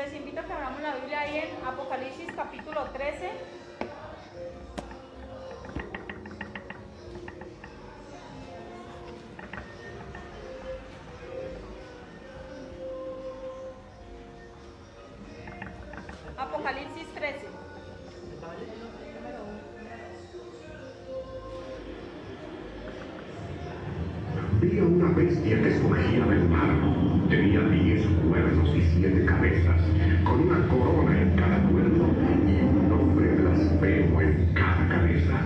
Les invito a que abramos la Biblia ahí en Apocalipsis capítulo 13. Apocalipsis 13. Vi a una bestia que surgía del mar. Tenía 10 cuernos y 7 cabezas, con una corona en cada cuerno y un nombre blasfemo en cada cabeza.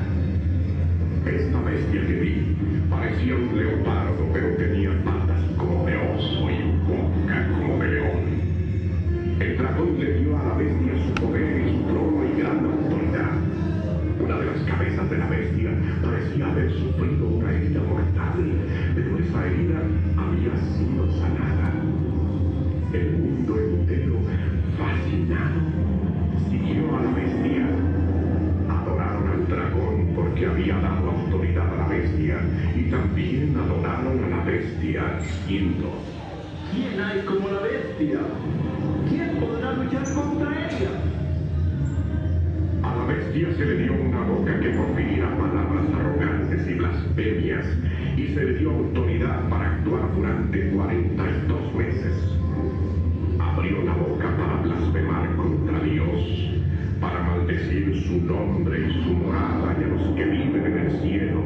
Esta bestia que vi parecía un leopardo, pero tenía patas como de oso y boca como de león. El dragón le dio a la bestia su poder y su trono y gran autoridad. Una de las cabezas de la bestia parecía haber sufrido una herida mortal, pero esa herida había sido sanada. El mundo entero, fascinado, siguió a la bestia. Adoraron al dragón porque había dado autoridad a la bestia, y también adoraron a la bestia, diciendo: ¿Quién hay como la bestia? ¿Quién podrá luchar contra ella? A la bestia se le dio una boca que profería palabras arrogantes y blasfemias, y se le dio autoridad para actuar durante 42 meses. Abrió la boca para blasfemar contra Dios, para maldecir su nombre y su morada y a los que viven en el cielo.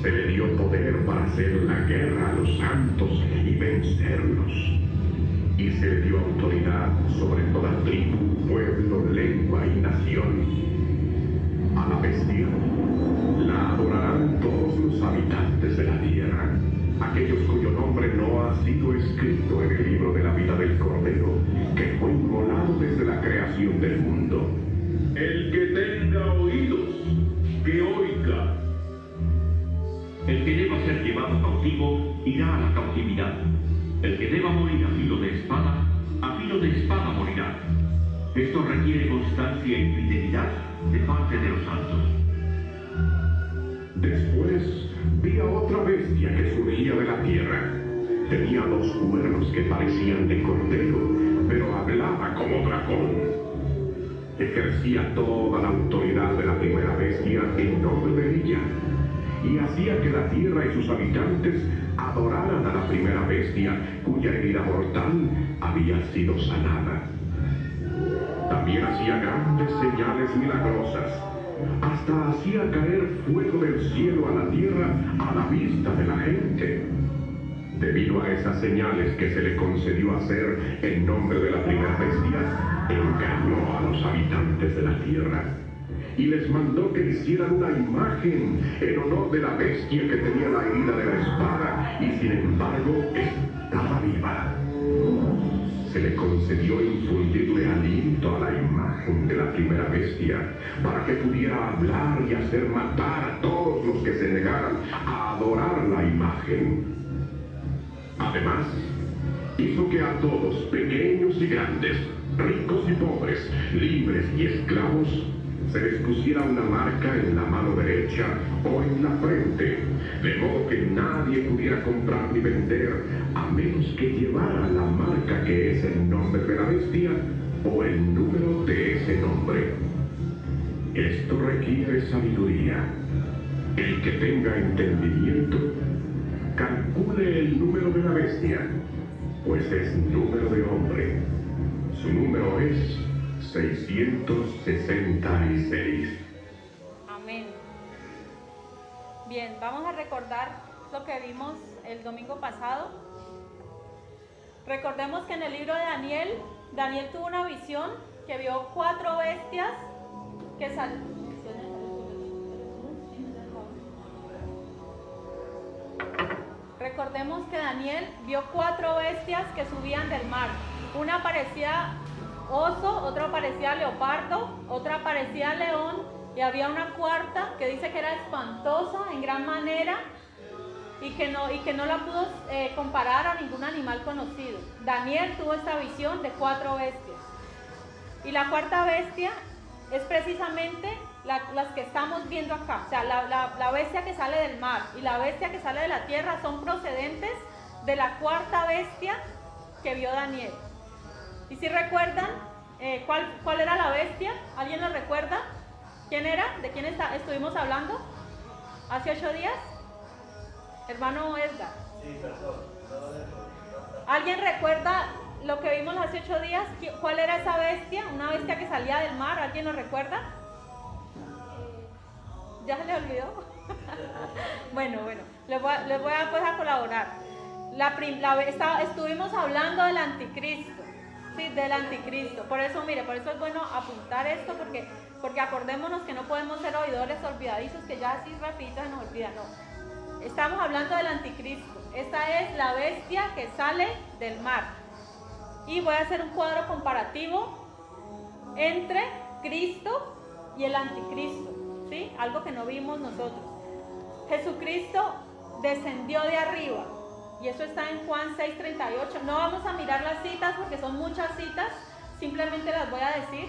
Se le dio poder para hacer la guerra a los santos y vencerlos. Y se le dio autoridad sobre toda tribu, pueblo, lengua y nación. A la bestia la adorarán todos los habitantes de la tierra, aquellos cuyo nombre no ha sido escrito en el libro de la vida del Cordero, que fue inmolado desde la creación del mundo. El que tenga oídos, que oiga. El que deba ser llevado cautivo irá a la cautividad. El que deba morir a filo de espada morirá. Esto requiere constancia y fidelidad de parte de los santos. Después vi a otra bestia que surgía de la tierra. Tenía 2 cuernos que parecían de cordero, pero hablaba como dragón. Ejercía toda la autoridad de la primera bestia en nombre de ella, y hacía que la tierra y sus habitantes adoraran a la primera bestia, cuya herida mortal había sido sanada. También hacía grandes señales milagrosas. Hasta hacía caer fuego del cielo a la tierra a la vista de la gente. Debido a esas señales que se le concedió hacer en nombre de la primera bestia, engañó a los habitantes de la tierra y les mandó que hicieran una imagen en honor de la bestia que tenía la herida de la espada y sin embargo estaba viva. Se le concedió infundirle aliento a la imagen de la primera bestia para que pudiera hablar y hacer matar a todos los que se negaran a adorar la imagen. Además, hizo que a todos, pequeños y grandes, ricos y pobres, libres y esclavos, se les pusiera una marca en la mano derecha o en la frente, de modo que nadie pudiera comprar ni vender a menos que llevara la marca que es el nombre de la bestia o el número de ese nombre. Esto requiere sabiduría. El que tenga entendimiento, calcule el número de la bestia, pues es número de hombre. Su número es 666. Amén. Bien, vamos a recordar lo que vimos el domingo pasado. Recordemos que en el libro de Daniel tuvo una visión que vio 4 bestias que Recordemos que Daniel vio 4 bestias que subían del mar. Una parecía oso, otra parecía leopardo, otra parecía león, y había una cuarta que dice que era espantosa en gran manera y que no la pudo comparar a ningún animal conocido. Daniel tuvo esta visión de 4 bestias. Y la cuarta bestia es precisamente las que estamos viendo acá. O sea, la bestia que sale del mar y la bestia que sale de la tierra son procedentes de la cuarta bestia que vio Daniel. Y si recuerdan, ¿cuál era la bestia? ¿Alguien lo recuerda? ¿Quién era? ¿De quién estuvimos hablando hace 8 días? Hermano Edgar. Sí, perdón. ¿Alguien recuerda lo que vimos hace 8 días? ¿Cuál era esa bestia? Una bestia que salía del mar. ¿Alguien lo recuerda? ¿Ya se le olvidó? Bueno, les voy a, pues, a colaborar. Estuvimos hablando del anticristo. Sí, del anticristo. Por eso es bueno apuntar esto, porque acordémonos que no podemos ser oidores olvidadizos, que ya así rapidito se nos olvida, no. Estamos hablando del anticristo. Esta es la bestia que sale del mar. Y voy a hacer un cuadro comparativo entre Cristo y el anticristo, ¿sí? Algo que no vimos nosotros. Jesucristo descendió de arriba, y eso está en Juan 6:38. No vamos a mirar las citas porque son muchas citas, simplemente las voy a decir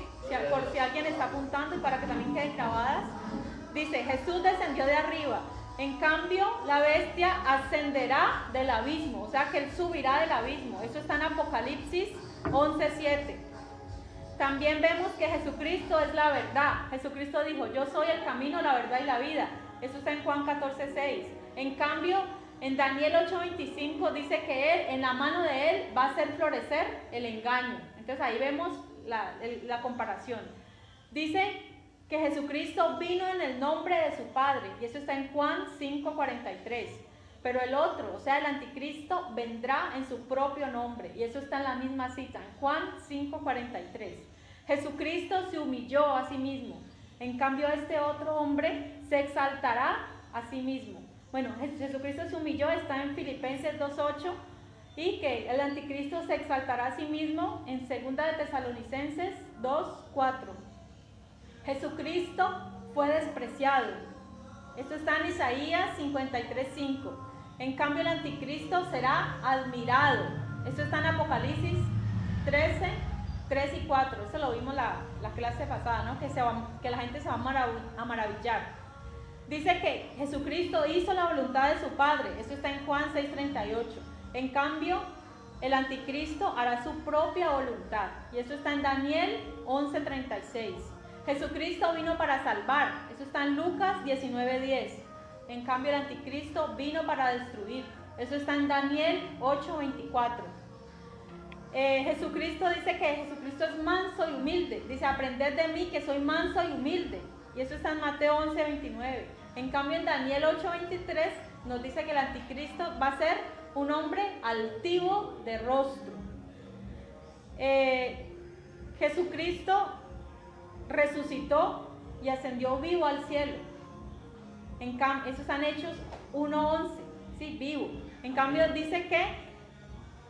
por si alguien está apuntando y para que también queden grabadas. Dice: Jesús descendió de arriba, en cambio la bestia ascenderá del abismo, o sea que él subirá del abismo. Eso está en Apocalipsis 11:7. También vemos que Jesucristo es la verdad. Jesucristo dijo: yo soy el camino, la verdad y la vida. Eso está en Juan 14:6. En cambio, en Daniel 8:25 dice que él, en la mano de él, va a hacer florecer el engaño. Entonces ahí vemos la comparación. Dice que Jesucristo vino en el nombre de su Padre, y eso está en Juan 5:43. Pero el otro, o sea, el anticristo, vendrá en su propio nombre, y eso está en la misma cita, en Juan 5:43. Jesucristo se humilló a sí mismo. En cambio, este otro hombre se exaltará a sí mismo. Bueno, Jesucristo se humilló, está en Filipenses 2:8, y que el anticristo se exaltará a sí mismo en 2 de Tesalonicenses 2:4. Jesucristo fue despreciado. Esto está en Isaías 53:5. En cambio, el anticristo será admirado. Esto está en Apocalipsis 13:3 y 4. Eso lo vimos la clase pasada, ¿no? Que la gente se va a maravillar. Dice que Jesucristo hizo la voluntad de su Padre. Eso está en Juan 6:38. En cambio, el anticristo hará su propia voluntad. Y eso está en Daniel 11:36. Jesucristo vino para salvar. Eso está en Lucas 19:10. En cambio, el anticristo vino para destruir. Eso está en Daniel 8:24. Jesucristo dice que Jesucristo es manso y humilde. Dice: aprended de mí, que soy manso y humilde. Y eso está en Mateo 11:29. En cambio, en Daniel 8:23 nos dice que el anticristo va a ser un hombre altivo de rostro. Jesucristo resucitó y ascendió vivo al cielo. Eso están Hechos 1:11, sí, vivo. En cambio dice que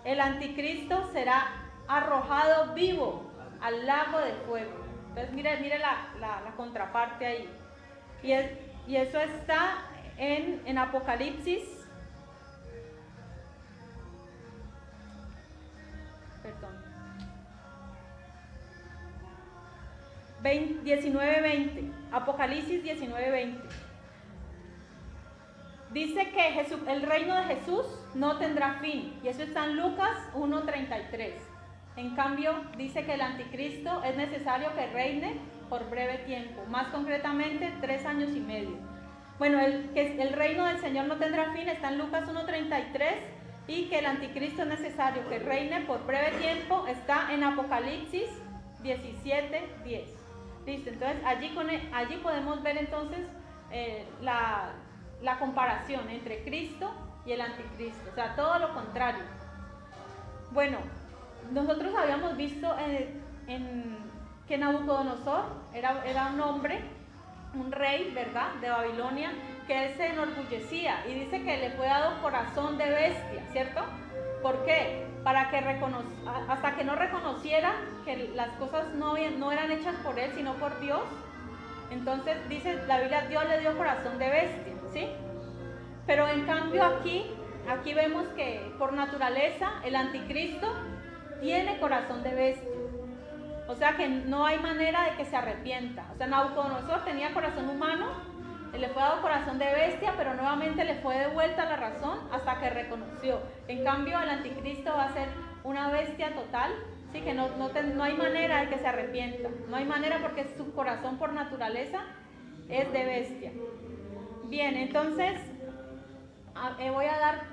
el anticristo será arrojado vivo al lago de fuego. Entonces mire la contraparte ahí. Y eso está en Apocalipsis. Perdón. 19:20. Apocalipsis 19:20. Dice que el reino de Jesús no tendrá fin. Y eso está en Lucas 1:33. En cambio, dice que el anticristo es necesario que reine por breve tiempo. Más concretamente, 3 años y medio. Bueno, que el reino del Señor no tendrá fin está en Lucas 1:33. Y que el anticristo es necesario que reine por breve tiempo está en Apocalipsis 17:10. Listo, entonces allí podemos ver entonces la comparación entre Cristo y el anticristo, o sea, todo lo contrario. Bueno, nosotros habíamos visto que Nabucodonosor era un hombre, un rey, ¿verdad?, de Babilonia, que él se enorgullecía y dice que le fue dado corazón de bestia, ¿cierto? ¿Por qué? Para que hasta que no reconociera que las cosas no eran hechas por él, sino por Dios. Entonces dice la Biblia, Dios le dio corazón de bestia, ¿sí? Pero en cambio aquí vemos que por naturaleza el anticristo tiene corazón de bestia. O sea que no hay manera de que se arrepienta. O sea, Nabucodonosor tenía corazón humano, le fue dado corazón de bestia, pero nuevamente le fue devuelta la razón hasta que reconoció. En cambio, el anticristo va a ser una bestia total, Sí, que no hay manera de que se arrepienta. No hay manera porque su corazón por naturaleza es de bestia. Bien, entonces voy a dar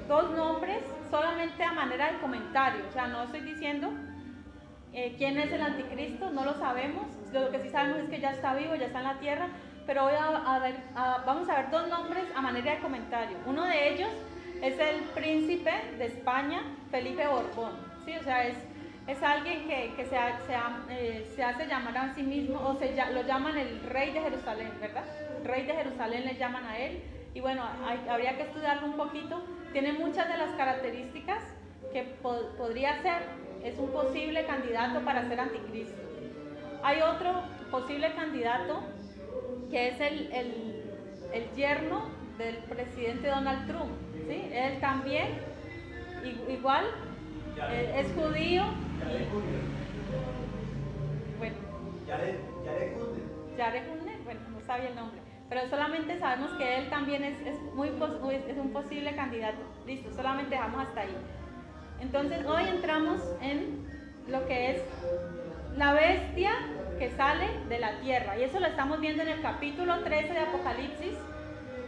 2 nombres solamente a manera de comentario. O sea, no estoy diciendo quién es el anticristo, no lo sabemos. Lo que sí sabemos es que ya está vivo, ya está en la tierra. Pero vamos a ver 2 nombres a manera de comentario. Uno de ellos es el príncipe de España, Felipe Borbón. ¿Sí? O sea, es alguien que se hace llamar a sí mismo, o lo llaman el rey de Jerusalén, ¿verdad? Rey de Jerusalén le llaman a él. Y bueno, habría que estudiarlo un poquito. Tiene muchas de las características que podría ser. Es un posible candidato para ser anticristo. Hay otro posible candidato que es el yerno del presidente Donald Trump, ¿sí? Él también, igual, es judío. Bueno, Jared Kushner, bueno, no sabía el nombre, pero solamente sabemos que él también es un posible candidato. Listo, solamente dejamos hasta ahí. Entonces, hoy entramos en lo que es la bestia que sale de la tierra, y eso lo estamos viendo en el capítulo 13 de Apocalipsis.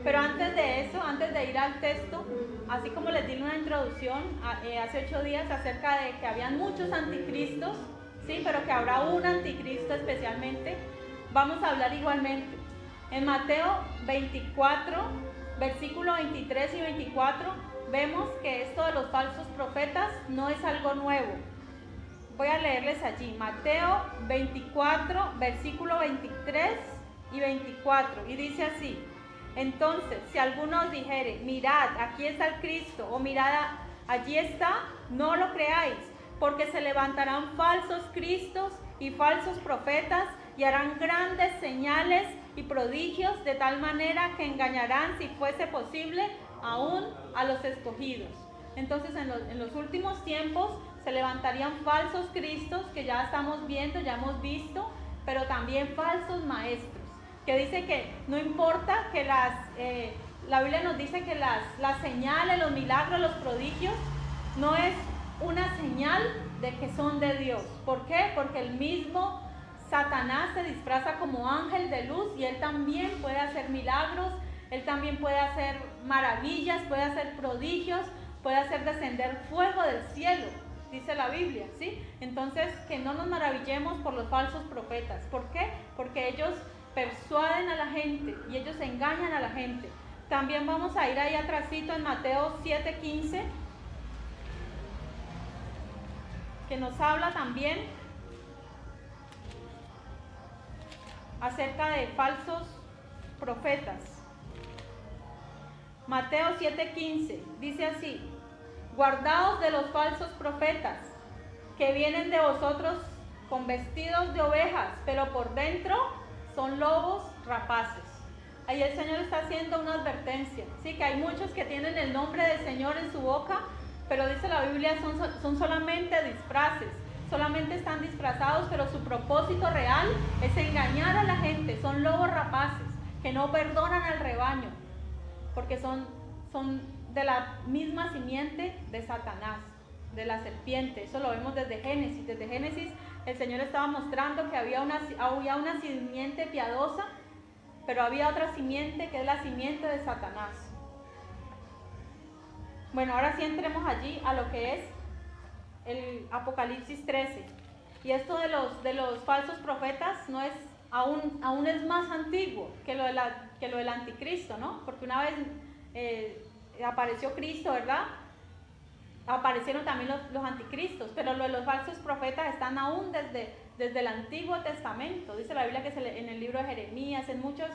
Pero antes de eso, antes de ir al texto, así como les di una introducción hace 8 días acerca de que habían muchos anticristos, sí, pero que habrá un anticristo especialmente, vamos a hablar igualmente. En Mateo 24, versículo 23 y 24, vemos que esto de los falsos profetas no es algo nuevo. Voy a leerles allí, Mateo 24, versículo 23 y 24, y dice así: entonces, si alguno os dijere, mirad, aquí está el Cristo, o mirad, allí está, no lo creáis, porque se levantarán falsos cristos y falsos profetas, y harán grandes señales y prodigios, de tal manera que engañarán, si fuese posible, aún a los escogidos. Entonces, en los últimos tiempos se levantarían falsos cristos, que ya estamos viendo, ya hemos visto, pero también falsos maestros, que dice que no importa que la Biblia nos dice que las señales, los milagros, los prodigios, no es una señal de que son de Dios. ¿Por qué? Porque el mismo Satanás se disfraza como ángel de luz, y él también puede hacer milagros, él también puede hacer maravillas, puede hacer prodigios, puede hacer descender fuego del cielo, dice la Biblia, ¿sí? Entonces, que no nos maravillemos por los falsos profetas. ¿Por qué? Porque ellos persuaden a la gente y ellos engañan a la gente. También vamos a ir ahí atrásito en Mateo 7:15, que nos habla también acerca de falsos profetas. Mateo 7:15 dice así: guardaos de los falsos profetas, que vienen de vosotros con vestidos de ovejas, pero por dentro son lobos rapaces. Ahí el Señor está haciendo una advertencia, ¿sí? Que hay muchos que tienen el nombre del Señor en su boca, pero dice la Biblia son solamente disfraces, solamente están disfrazados, pero su propósito real es engañar a la gente. Son lobos rapaces que no perdonan al rebaño, porque son de la misma simiente de Satanás, de la serpiente. Eso lo vemos desde Génesis. Desde Génesis el Señor estaba mostrando que había una simiente piadosa, pero había otra simiente que es la simiente de Satanás. Bueno, ahora sí entremos allí a lo que es el Apocalipsis 13. Y esto de los falsos profetas no es aún es más antiguo que lo del anticristo, ¿no? Porque una vez apareció Cristo, ¿verdad? Aparecieron también los anticristos, pero lo de los falsos profetas están aún desde el Antiguo Testamento. Dice la Biblia que en el libro de Jeremías, en muchos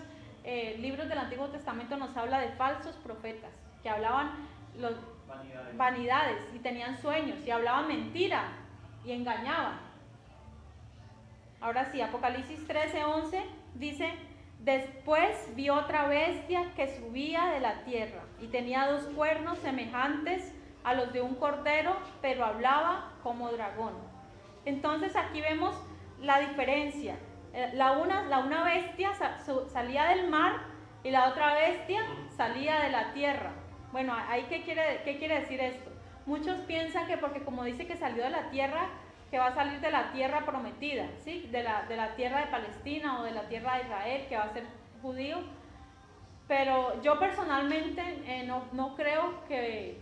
libros del Antiguo Testamento nos habla de falsos profetas, que hablaban vanidades y tenían sueños y hablaban mentira y engañaban. Ahora sí, Apocalipsis 13:11 dice: después vi otra bestia que subía de la tierra y tenía 2 cuernos semejantes a los de un cordero, pero hablaba como dragón. Entonces aquí vemos la diferencia. La una bestia salía del mar y la otra bestia salía de la tierra. Bueno, ¿qué quiere decir esto? Muchos piensan que porque como dice que salió de la tierra, que va a salir de la tierra prometida, ¿sí? De la tierra de Palestina o de la tierra de Israel, que va a ser judío. Pero yo personalmente no creo que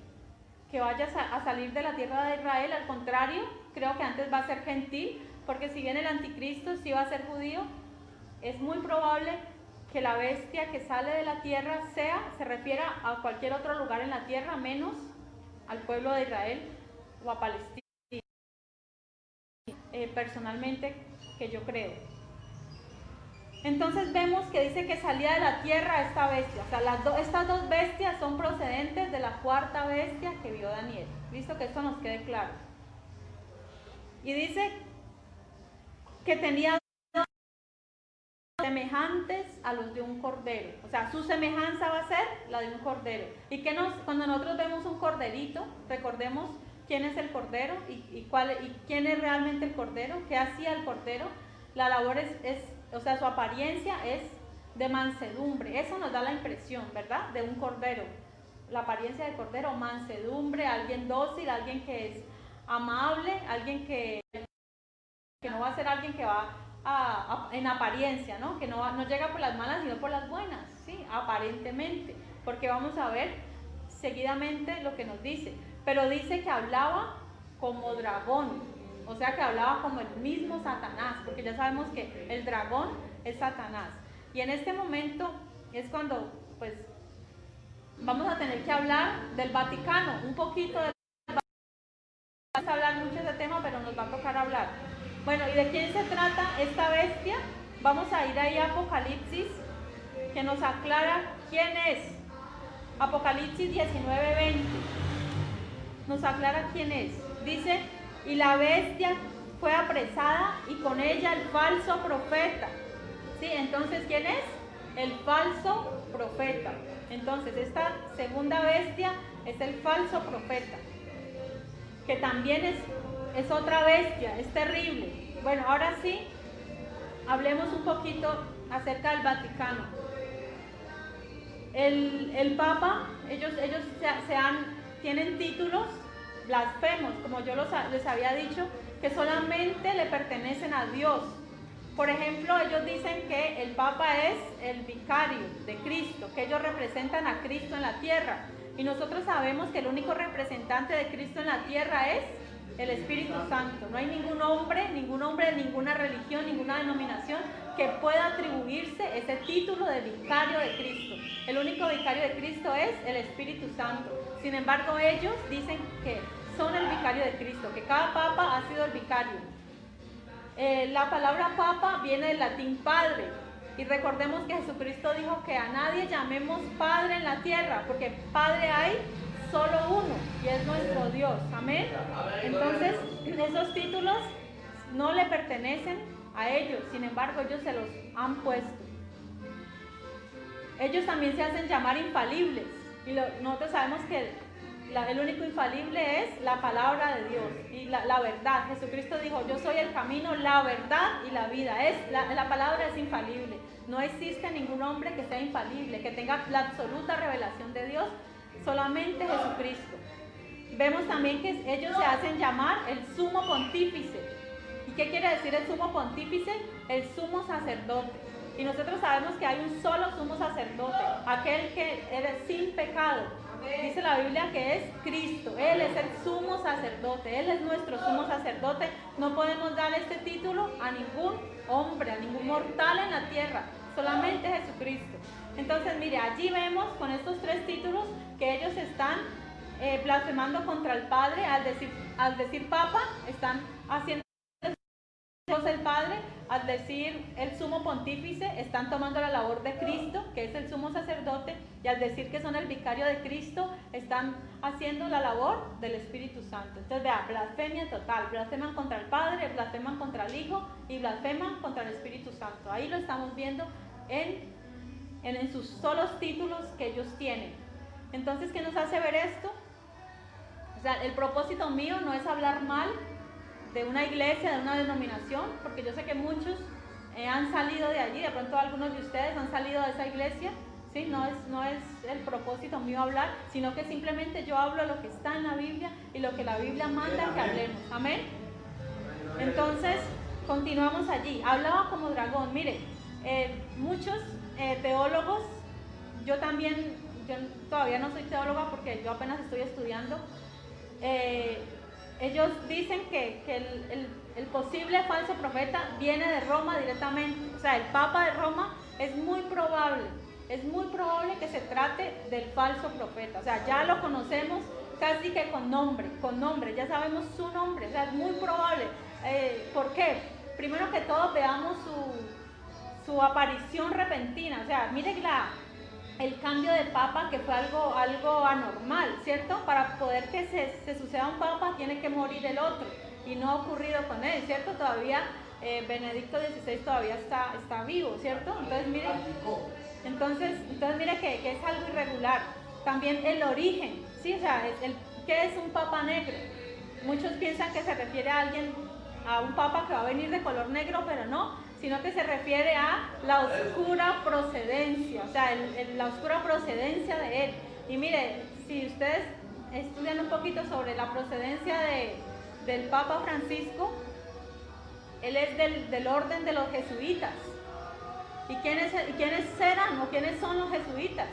vaya a salir de la tierra de Israel, al contrario, creo que antes va a ser gentil, porque si bien el anticristo sí va a ser judío, es muy probable que la bestia que sale de la tierra se refiera a cualquier otro lugar en la tierra, menos al pueblo de Israel o a Palestina. Personalmente, que yo creo. Entonces vemos que dice que salía de la tierra esta bestia. O sea, estas dos bestias son procedentes de la cuarta bestia que vio Daniel. Listo, que esto nos quede claro. Y dice que tenía semejantes a los de un cordero. O sea, su semejanza va a ser la de un cordero. Y que cuando nosotros vemos un corderito, recordemos quién es el cordero y quién es realmente el cordero, qué hacía el cordero. La labor o sea, su apariencia es de mansedumbre. Eso nos da la impresión, ¿verdad? De un cordero. La apariencia del cordero, mansedumbre, alguien dócil, alguien que es amable, alguien que no va a ser alguien que va en apariencia, ¿no? Que no llega por las malas, sino por las buenas, ¿sí? Aparentemente. Porque vamos a ver seguidamente lo que nos dice. Pero dice que hablaba como dragón, o sea que hablaba como el mismo Satanás, porque ya sabemos que el dragón es Satanás. Y en este momento es cuando, pues, vamos a tener que hablar del Vaticano, un poquito del Vaticano. Vamos a hablar mucho de ese tema, pero nos va a tocar hablar. Bueno, ¿y de quién se trata esta bestia? Vamos a ir ahí a Apocalipsis, que nos aclara quién es. Apocalipsis 19:20. Nos aclara quién es. Dice, y la bestia fue apresada y con ella el falso profeta. ¿Sí? Entonces, ¿quién es? El falso profeta. Entonces, esta segunda bestia es el falso profeta, que también es otra bestia, es terrible. Bueno, ahora sí, hablemos un poquito acerca del Vaticano. El Papa, ellos tienen títulos blasfemos, como yo les había dicho, que solamente le pertenecen a Dios. Por ejemplo, ellos dicen que el Papa es el vicario de Cristo, que ellos representan a Cristo en la tierra. Y nosotros sabemos que el único representante de Cristo en la tierra es el Espíritu Santo. No hay ningún hombre de ninguna religión, ninguna denominación que pueda atribuirse ese título de vicario de Cristo. El único vicario de Cristo es el Espíritu Santo. Sin embargo, ellos dicen que son el vicario de Cristo, que cada papa ha sido el vicario. La palabra papa viene del latín padre. Y recordemos que Jesucristo dijo que a nadie llamemos padre en la tierra, porque padre hay solo uno, y es nuestro Dios. Amén. Entonces, esos títulos no le pertenecen a ellos, sin embargo, ellos se los han puesto. Ellos también se hacen llamar infalibles, y nosotros sabemos que el único infalible es la palabra de Dios y la verdad. Jesucristo dijo, yo soy el camino, la verdad y la vida. La palabra es infalible. No existe ningún hombre que sea infalible, que tenga la absoluta revelación de Dios, solamente Jesucristo. Vemos también que ellos se hacen llamar el sumo pontífice. ¿Y qué quiere decir el sumo pontífice? El sumo sacerdote. Y nosotros sabemos que hay un solo sumo sacerdote, aquel que es sin pecado. Dice la Biblia que es Cristo. Él es el sumo sacerdote. Él es nuestro sumo sacerdote. No podemos dar este título a ningún hombre, a ningún mortal en la tierra. Solamente Jesucristo. Entonces, mire, allí vemos con estos tres títulos que ellos están blasfemando contra el Padre. Al decir Papa, están haciendo Dios el Padre. Al decir el sumo pontífice, están tomando la labor de Cristo, que es el sumo sacerdote, y al decir que son el vicario de Cristo, están haciendo la labor del Espíritu Santo. Entonces, vea, blasfemia total. Blasfeman contra el Padre, blasfeman contra el Hijo y blasfeman contra el Espíritu Santo. Ahí lo estamos viendo en sus solos títulos que ellos tienen. Entonces, ¿qué nos hace ver esto? O sea, el propósito mío no es hablar mal de una iglesia, de una denominación, porque yo sé que muchos han salido de allí, de pronto algunos de ustedes han salido de esa iglesia, ¿sí? No es el propósito mío hablar, sino que simplemente yo hablo lo que está en la Biblia y lo que la Biblia manda que hablemos. Amén. Entonces, continuamos allí. Hablaba como dragón. Mire, muchos teólogos, yo todavía no soy teóloga porque yo apenas estoy estudiando, ellos dicen que el posible falso profeta viene de Roma directamente. O sea, el Papa de Roma es muy probable que se trate del falso profeta. O sea, ya lo conocemos casi que con nombre, ya sabemos su nombre. O sea, es muy probable. ¿Por qué? Primero que todo, veamos su aparición repentina. O sea, miren el cambio de papa, que fue algo anormal, ¿cierto? Para poder que se suceda un papa, tiene que morir el otro. Y no ha ocurrido con él, ¿cierto? Todavía Benedicto XVI todavía está vivo, ¿cierto? Entonces mire que es algo irregular. También el origen, ¿sí? O sea, ¿qué es un papa negro? Muchos piensan que se refiere a un papa que va a venir de color negro, pero no, sino que se refiere a la oscura procedencia, o sea, la oscura procedencia de él. Y mire, si ustedes estudian un poquito sobre la procedencia del Papa Francisco, él es del orden de los jesuitas. ¿Y quiénes eran o quiénes son los jesuitas?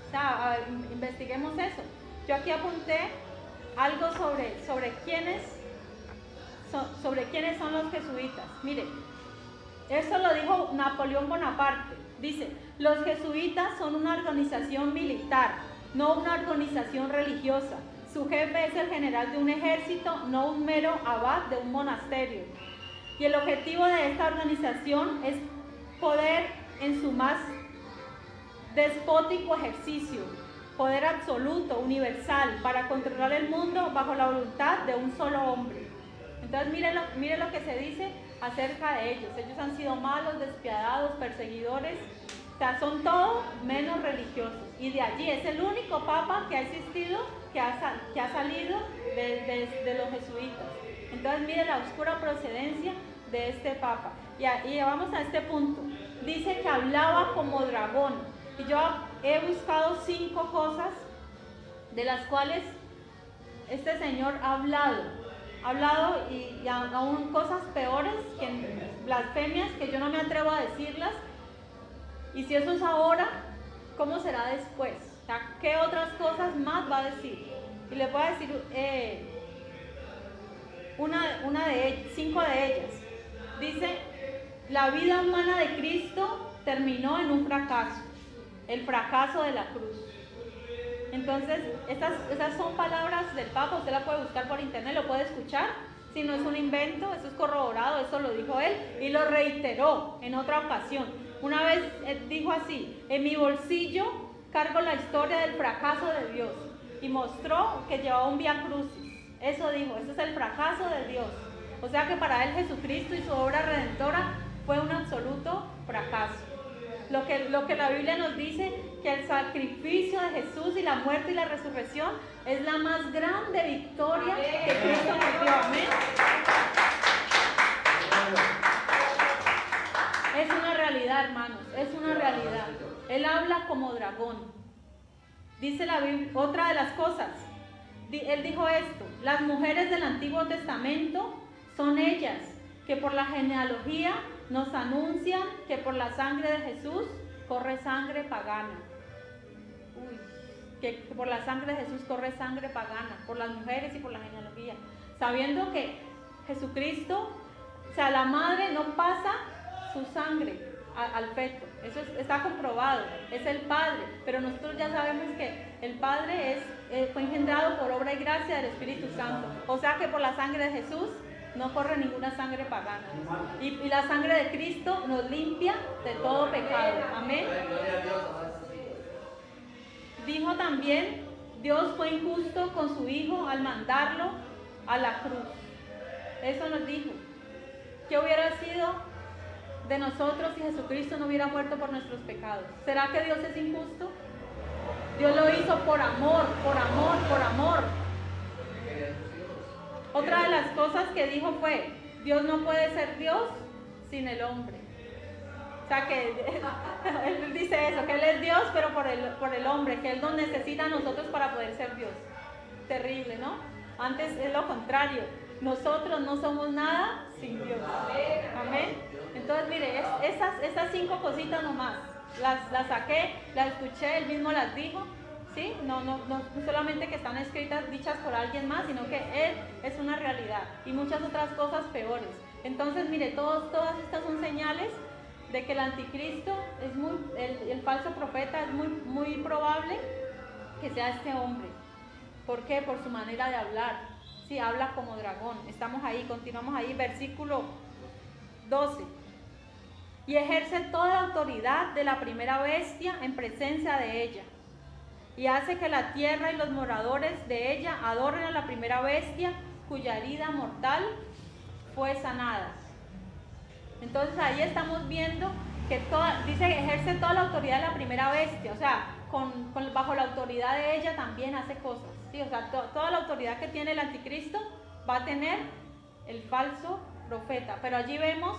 O sea, investiguemos eso. Yo aquí apunté algo sobre quiénes son los jesuitas. Mire, eso lo dijo Napoleón Bonaparte. Dice, los jesuitas son una organización militar, no una organización religiosa. Su jefe es el general de un ejército, no un mero abad de un monasterio. Y el objetivo de esta organización es poder en su más despótico ejercicio, poder absoluto, universal, para controlar el mundo bajo la voluntad de un solo hombre. Entonces miren lo que se dice acerca de ellos. Ellos han sido malos, despiadados, perseguidores, o sea, son todo menos religiosos. Y de allí es el único papa que ha existido, que ha salido de los jesuitas. Entonces miren la oscura procedencia de este papa. Y vamos a este punto. Dice que hablaba como dragón. Y yo he buscado 5 cosas de las cuales este señor ha hablado y aún cosas peores, blasfemias que yo no me atrevo a decirlas. Y si eso es ahora, ¿cómo será después? O sea, ¿qué otras cosas más va a decir? Y les voy a decir 5 de ellas. Dice, la vida humana de Cristo terminó en un fracaso, el fracaso de la cruz. Entonces, esas son palabras del Papa. Usted la puede buscar por internet, lo puede escuchar. Si no es un invento, eso es corroborado, eso lo dijo él y lo reiteró en otra ocasión. Una vez dijo así, en mi bolsillo cargo la historia del fracaso de Dios, y mostró que llevaba un vía crucis. Eso dijo, eso es el fracaso de Dios. O sea que para él Jesucristo y su obra redentora fue un absoluto fracaso. Lo que la Biblia nos dice, que el sacrificio de Jesús y la muerte y la resurrección es la más grande victoria que Cristo nos dio. Amén. Es una realidad, hermanos, es una realidad. Él habla como dragón. Dice la Biblia, otra de las cosas, él dijo esto, las mujeres del Antiguo Testamento son ellas que por la genealogía nos anuncian que por la sangre de Jesús corre sangre pagana. Que por la sangre de Jesús corre sangre pagana, por las mujeres y por la genealogía. Sabiendo que Jesucristo, o sea, la madre no pasa su sangre al feto. Eso está comprobado, es el Padre. Pero nosotros ya sabemos que el Padre fue engendrado por obra y gracia del Espíritu Santo. O sea que por la sangre de Jesús no corre ninguna sangre pagana. Y la sangre de Cristo nos limpia de todo pecado. Amén. Dijo también, Dios fue injusto con su Hijo al mandarlo a la cruz. Eso nos dijo. ¿Qué hubiera sido de nosotros si Jesucristo no hubiera muerto por nuestros pecados? ¿Será que Dios es injusto? Dios lo hizo por amor, por amor, por amor. Otra de las cosas que dijo fue, Dios no puede ser Dios sin el hombre. O sea que él dice eso, que Él es Dios pero por el hombre, que Él nos necesita a nosotros para poder ser Dios. Terrible, ¿no? Antes es lo contrario, nosotros no somos nada sin estas 5 cositas nomás. Las saqué, las escuché, él mismo las dijo. ¿Sí? No solamente que están escritas, dichas por alguien más, sino que Él es una realidad y muchas otras cosas peores. Entonces, mire, todas estas son señales de que el anticristo es el falso profeta es muy probable que sea este hombre. ¿Por qué? Por su manera de hablar. Sí, habla como dragón. Estamos ahí, continuamos ahí, versículo 12. Y ejerce toda la autoridad de la primera bestia en presencia de ella. Y hace que la tierra y los moradores de ella adoren a la primera bestia, cuya herida mortal fue sanada. Entonces ahí estamos viendo que dice que ejerce toda la autoridad de la primera bestia, o sea, bajo la autoridad de ella también hace cosas, ¿sí? O sea, toda la autoridad que tiene el anticristo va a tener el falso profeta. Pero allí vemos,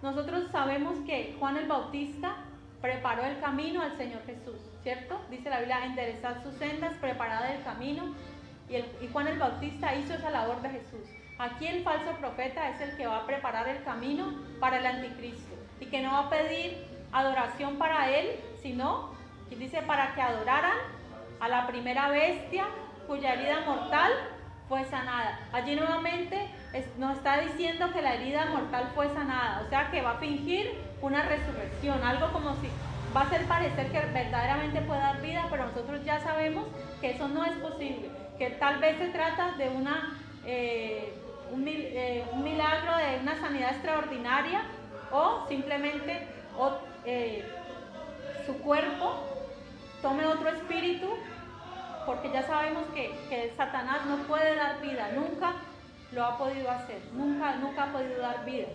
nosotros sabemos que Juan el Bautista preparó el camino al Señor Jesús, ¿cierto? Dice la Biblia, enderezad sus sendas, preparad el camino, y Juan el Bautista hizo esa labor de Jesús. Aquí el falso profeta es el que va a preparar el camino para el anticristo, y que no va a pedir adoración para él, sino, que dice, para que adoraran a la primera bestia, cuya herida mortal fue sanada. Allí nuevamente nos está diciendo que la herida mortal fue sanada, o sea que va a fingir una resurrección, algo como si va a hacer parecer que verdaderamente puede dar vida, pero nosotros ya sabemos que eso no es posible, que tal vez se trata de un milagro, de una sanidad extraordinaria, o simplemente su cuerpo tome otro espíritu, porque ya sabemos que Satanás no puede dar vida, nunca lo ha podido hacer, nunca ha podido dar vida.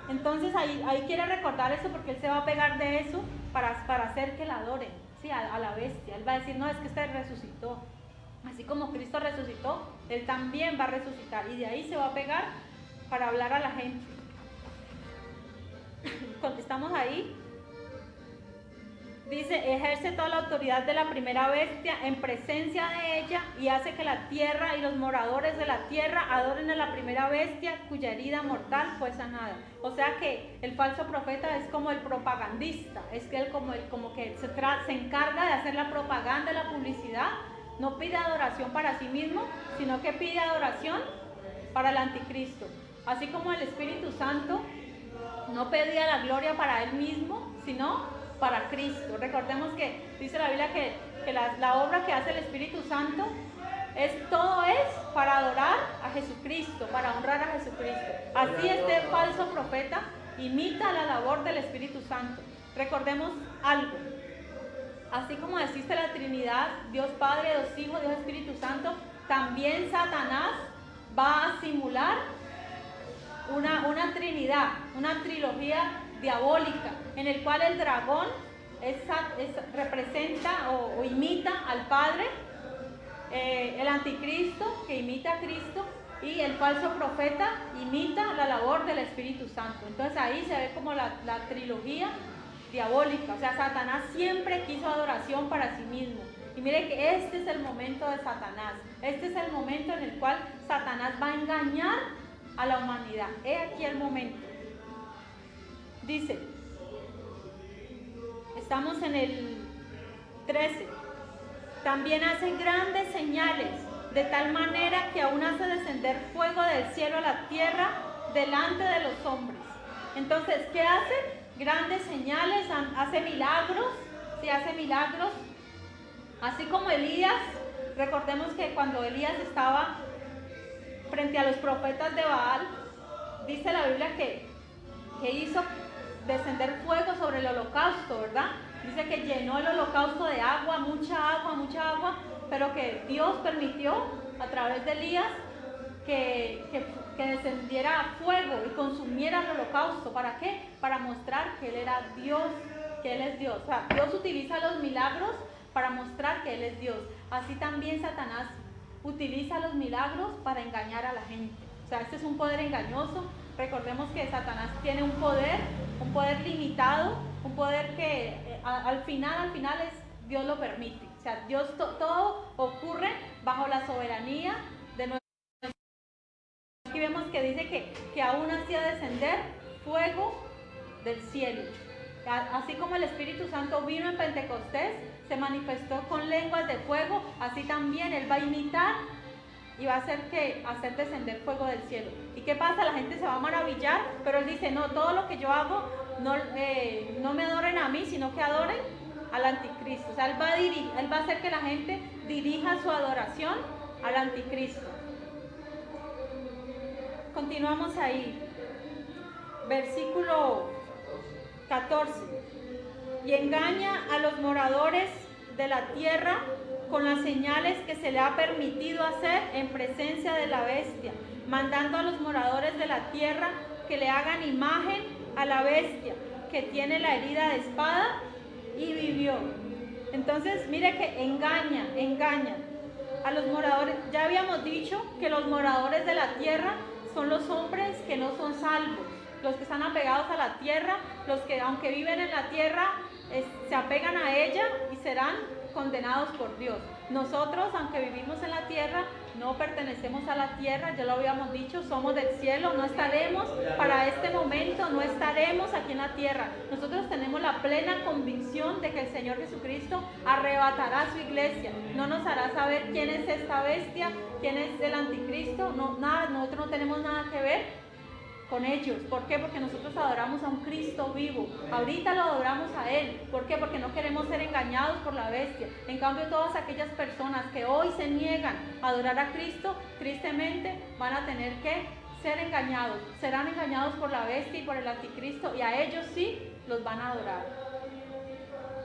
Entonces ahí quiere recordar eso, porque él se va a pegar de eso para hacer que la adoren, ¿sí? a la bestia. Él va a decir, no, es que usted resucitó. Así como Cristo resucitó, él también va a resucitar, y de ahí se va a pegar para hablar a la gente. Cuando estamos ahí, dice, ejerce toda la autoridad de la primera bestia en presencia de ella, y hace que la tierra y los moradores de la tierra adoren a la primera bestia, cuya herida mortal fue sanada. O sea que el falso profeta es como el propagandista, es que él como que se encarga de hacer la propaganda, la publicidad. No pide adoración para sí mismo, sino que pide adoración para el anticristo. Así como el Espíritu Santo no pedía la gloria para él mismo, sino para Cristo. Recordemos que dice la Biblia que la obra que hace el Espíritu Santo todo es para adorar a Jesucristo, para honrar a Jesucristo. Así este falso profeta imita la labor del Espíritu Santo. Recordemos algo. Así como existe la Trinidad, Dios Padre, Dios Hijo, Dios Espíritu Santo, también Satanás va a simular una Trinidad, una trilogía diabólica, en el cual el dragón representa o imita al Padre, el anticristo que imita a Cristo, y el falso profeta imita la labor del Espíritu Santo. Entonces ahí se ve como la trilogía diabólica. O sea, Satanás siempre quiso adoración para sí mismo. Y mire que este es el momento de Satanás. Este es el momento en el cual Satanás va a engañar a la humanidad. He aquí el momento. Dice, estamos en el 13. También hace grandes señales, de tal manera que aún hace descender fuego del cielo a la tierra delante de los hombres. Entonces, ¿qué hace? Grandes señales, hace milagros, sí, hace milagros, así como Elías. Recordemos que cuando Elías estaba frente a los profetas de Baal, dice la Biblia que hizo descender fuego sobre el holocausto, ¿verdad? Dice que llenó el holocausto de agua, mucha agua, pero que Dios permitió a través de Elías que descendiera fuego y consumiera el holocausto. ¿Para qué? Para mostrar que Él era Dios, que Él es Dios. O sea, Dios utiliza los milagros para mostrar que Él es Dios. Así también Satanás utiliza los milagros para engañar a la gente. O sea, este es un poder engañoso. Recordemos que Satanás tiene un poder limitado, un poder que al final Dios lo permite. O sea, todo ocurre bajo la soberanía de nuestro. Aquí vemos que dice que aún hacía descender fuego del cielo. Así como el Espíritu Santo vino en Pentecostés, se manifestó con lenguas de fuego, así también Él va a imitar y va a hacer descender fuego del cielo. ¿Y qué pasa? La gente se va a maravillar, pero Él dice, no, todo lo que yo hago, no me adoren a mí, sino que adoren al anticristo. O sea, Él va a hacer que la gente dirija su adoración al anticristo. Continuamos ahí. Versículo 14. Y engaña a los moradores de la tierra con las señales que se le ha permitido hacer en presencia de la bestia, mandando a los moradores de la tierra que le hagan imagen a la bestia, que tiene la herida de espada y vivió. Entonces, mire que engaña a los moradores. Ya habíamos dicho que los moradores de la tierra son los hombres que no son salvos, los que están apegados a la tierra, los que aunque viven en la tierra, se apegan a ella y serán condenados por Dios. Nosotros, aunque vivimos en la tierra, no pertenecemos a la tierra, ya lo habíamos dicho, somos del cielo, no estaremos para este momento, no estaremos aquí en la tierra. Nosotros tenemos la plena convicción de que el Señor Jesucristo arrebatará a su iglesia, no nos hará saber quién es esta bestia, quién es el anticristo, nosotros no tenemos nada que ver con ellos. ¿Por qué? Porque nosotros adoramos a un Cristo vivo. Ahorita lo adoramos a Él. ¿Por qué? Porque no queremos ser engañados por la bestia. En cambio, todas aquellas personas que hoy se niegan a adorar a Cristo, tristemente van a tener que ser engañados. Serán engañados por la bestia y por el anticristo, y a ellos sí los van a adorar.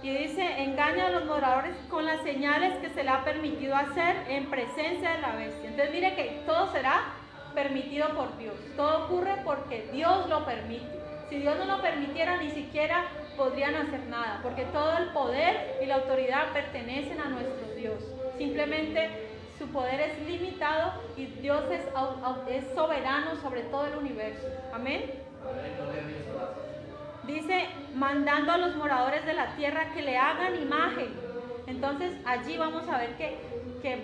Y dice, engaña a los moradores con las señales que se le ha permitido hacer en presencia de la bestia. Entonces mire que todo será permitido por Dios. Todo ocurre porque Dios lo permite. Si Dios no lo permitiera, ni siquiera podrían hacer nada, porque todo el poder y la autoridad pertenecen a nuestro Dios. Simplemente su poder es limitado y Dios es soberano sobre todo el universo. Amén. Dice, mandando a los moradores de la tierra que le hagan imagen. Entonces allí vamos a ver que